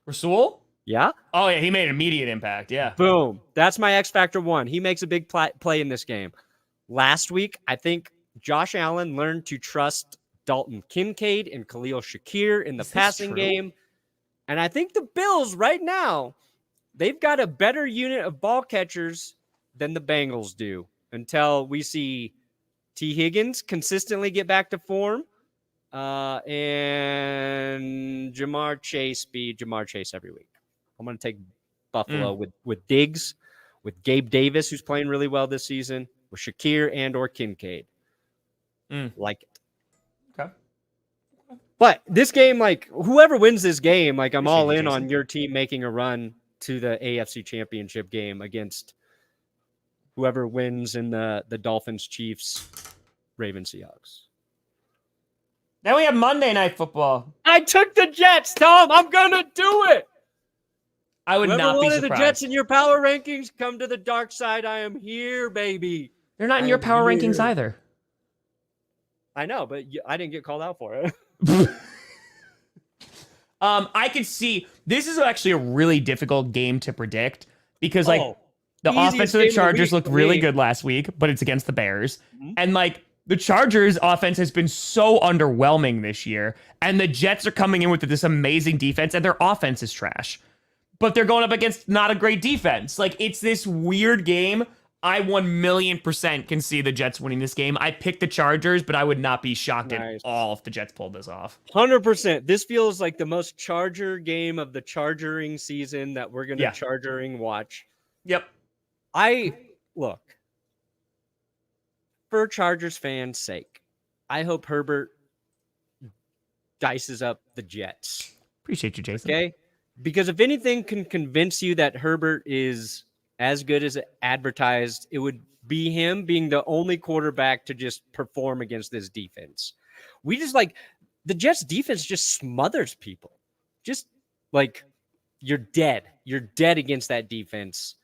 Speaker 2: Rasul?
Speaker 1: Yeah.
Speaker 2: Oh, yeah, he made an immediate impact, yeah.
Speaker 1: Boom. That's my X Factor 1. He makes a big play in this game. Last week, I think Josh Allen learned to trust Dalton Kincaid and Khalil Shakir in the passing game. And I think the Bills right now, they've got a better unit of ball catchers than the Bengals do until we see T. Higgins consistently get back to form, and Jamar Chase be Jamar Chase every week. I'm going to take Buffalo with Diggs, with Gabe Davis, who's playing really well this season, with Shakir and or Kincaid. Like it.
Speaker 2: Okay.
Speaker 1: But this game, like, whoever wins this game, like, I'm all in on your team making a run to the AFC Championship game against whoever wins in the Dolphins, Chiefs, Ravens, Seahawks.
Speaker 2: Then we have Monday Night Football.
Speaker 1: I took the Jets, Tom. I'm going to do it.
Speaker 2: I would not be surprised.
Speaker 1: The Jets in your power rankings, come to the dark side. I am here, baby.
Speaker 2: They're not in your power rankings either.
Speaker 1: I know, but I didn't get called out for it.
Speaker 2: I could see this is actually a really difficult game to predict because the offense of the Chargers looked really good last week, but it's against the Bears. And like the Chargers offense has been so underwhelming this year, and the Jets are coming in with this amazing defense and their offense is trash, but they're going up against not a great defense. Like, it's this weird game. I 1,000,000% can see the Jets winning this game. I picked the Chargers, but I would not be shocked at all if the Jets pulled this off.
Speaker 1: 100%. This feels like the most Charger game of the Chargering season that we're going to Chargering watch.
Speaker 2: Yep.
Speaker 1: look, for Chargers fans' sake, I hope Herbert dices up the Jets.
Speaker 2: Appreciate you, Jason.
Speaker 1: Okay? Because if anything can convince you that Herbert is as good as advertised, it would be him being the only quarterback to just perform against this defense. We just the Jets defense just smothers people. Just you're dead. You're dead against that defense.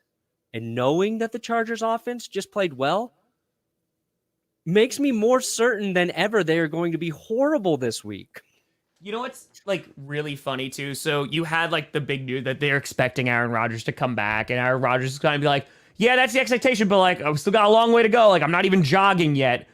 Speaker 1: And knowing that the Chargers offense just played well makes me more certain than ever they are going to be horrible this week.
Speaker 2: You know what's really funny too? So you had the big news that they're expecting Aaron Rodgers to come back, and Aaron Rodgers is going to be like, yeah, that's the expectation, but I've still got a long way to go. I'm not even jogging yet.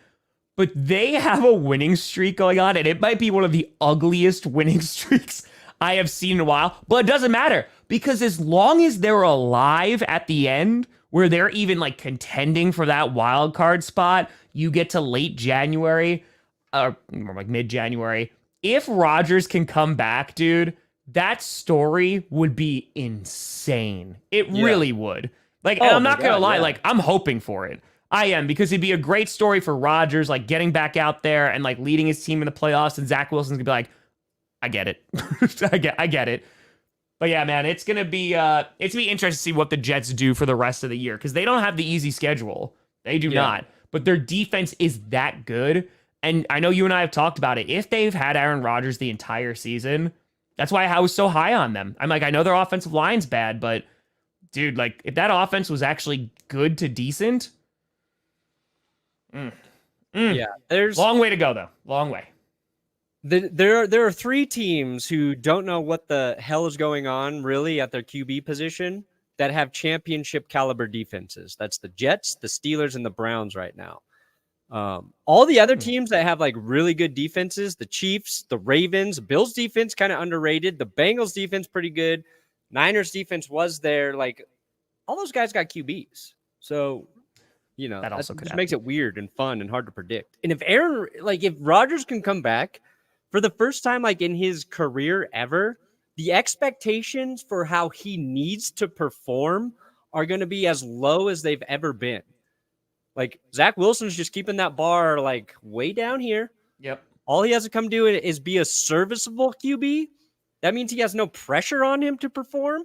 Speaker 2: But they have a winning streak going on, and it might be one of the ugliest winning streaks I have seen in a while. But it doesn't matter, because as long as they're alive at the end, where they're even contending for that wild card spot, you get to late January, or more mid-January. If Rodgers can come back, dude, that story would be insane. It really would. And I'm not going to lie, I'm hoping for it. I am, because it'd be a great story for Rodgers, getting back out there and leading his team in the playoffs, and Zach Wilson's gonna be like, I get it. I get it. But yeah, man, it's gonna be interesting to see what the Jets do for the rest of the year, because they don't have the easy schedule. They do not. But their defense is that good. And I know you and I have talked about it. If they've had Aaron Rodgers the entire season, that's why I was so high on them. I'm I know their offensive line's bad, but dude, if that offense was actually good to decent.
Speaker 1: Yeah, there's
Speaker 2: long way to go though. Long way.
Speaker 1: There are three teams who don't know what the hell is going on really at their QB position that have championship caliber defenses. That's the Jets, the Steelers, and the Browns right now. All the other teams that have really good defenses, the Chiefs, the Ravens, Bills defense kind of underrated, the Bengals defense pretty good, Niners defense was there. All those guys got QBs. So that also just makes it weird and fun and hard to predict. And if Rodgers can come back for the first time, in his career ever, the expectations for how he needs to perform are going to be as low as they've ever been. Zach Wilson's just keeping that bar way down here.
Speaker 2: Yep.
Speaker 1: All he has to come do is be a serviceable QB. That means he has no pressure on him to perform.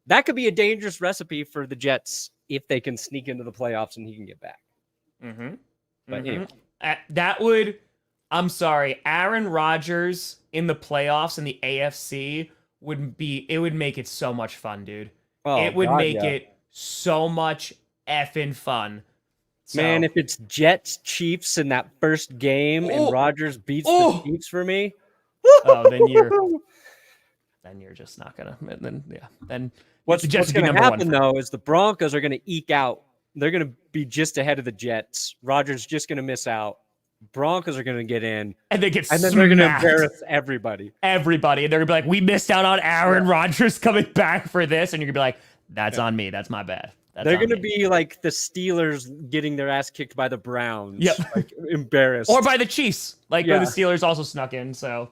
Speaker 1: That could be a dangerous recipe for the Jets if they can sneak into the playoffs and he can get back. But anyway.
Speaker 2: That would, I'm sorry, Aaron Rodgers in the playoffs in the AFC would make it so much fun, dude. It would make it so much effing fun.
Speaker 1: Man, if it's Jets Chiefs in that first game and Rodgers beats the Chiefs for me,
Speaker 2: then you're just not gonna. Then
Speaker 1: what's going to happen though is the Broncos are going to eke out. They're going to be just ahead of the Jets. Rodgers just going to miss out. Broncos are going to get in,
Speaker 2: and then
Speaker 1: they're going to embarrass everybody.
Speaker 2: And they're going to be like, "We missed out on Aaron Rodgers coming back for this," and you're going to be like, "That's on me. That's my bad."
Speaker 1: They're going to be like the Steelers getting their ass kicked by the Browns.
Speaker 2: Yep.
Speaker 1: Embarrassed.
Speaker 2: Or by the Chiefs. Where the Steelers also snuck in. So,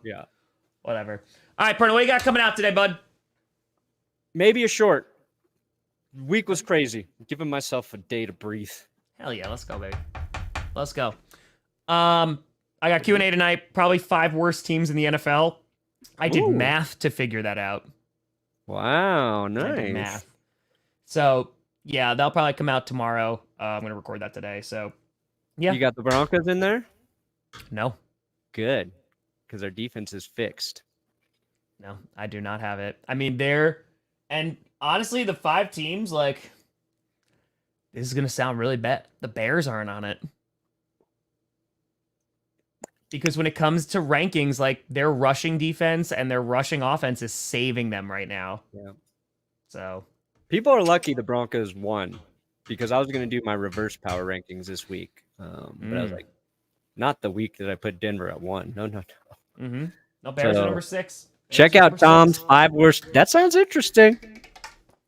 Speaker 2: whatever. All right, Perna, what you got coming out today, bud?
Speaker 1: Maybe a short. Week was crazy. Giving myself a day to breathe.
Speaker 2: Hell yeah. Let's go, baby. Let's go. I got Q&A tonight. Probably 5 worst teams in the NFL. I did math to figure that out.
Speaker 1: Wow, nice.
Speaker 2: I did math. So... yeah, they'll probably come out tomorrow. I'm going to record that today. So, yeah.
Speaker 1: You got the Broncos in there?
Speaker 2: No.
Speaker 1: Good. Because their defense is fixed.
Speaker 2: No, I do not have it. I mean, and honestly, the 5 teams, this is going to sound really bad. The Bears aren't on it. Because when it comes to rankings, their rushing defense and their rushing offense is saving them right now.
Speaker 1: Yeah.
Speaker 2: So...
Speaker 1: people are lucky the Broncos won, because I was going to do my reverse power rankings this week. But I was like, not the week that I put Denver at 1. No.
Speaker 2: Mm-hmm. No, Bears are number 6.
Speaker 1: Check out Tom's 5 worst. That sounds interesting.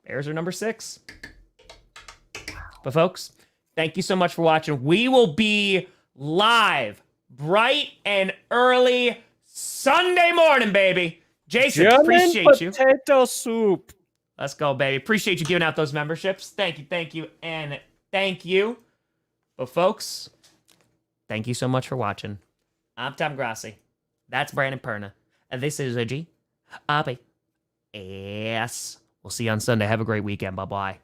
Speaker 2: Bears are number 6. But folks, thank you so much for watching. We will be live bright and early Sunday morning, baby. Jason, appreciate you.
Speaker 1: Potato soup.
Speaker 2: Let's go, baby. Appreciate you giving out those memberships. Thank you, and Thank you. But folks, thank you so much for watching. I'm Tom Grossi. That's Brandon Perna. And this is G. Abby. Yes. We'll see you on Sunday. Have a great weekend. Bye-bye.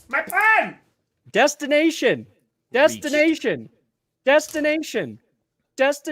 Speaker 2: My pen!
Speaker 1: Destination.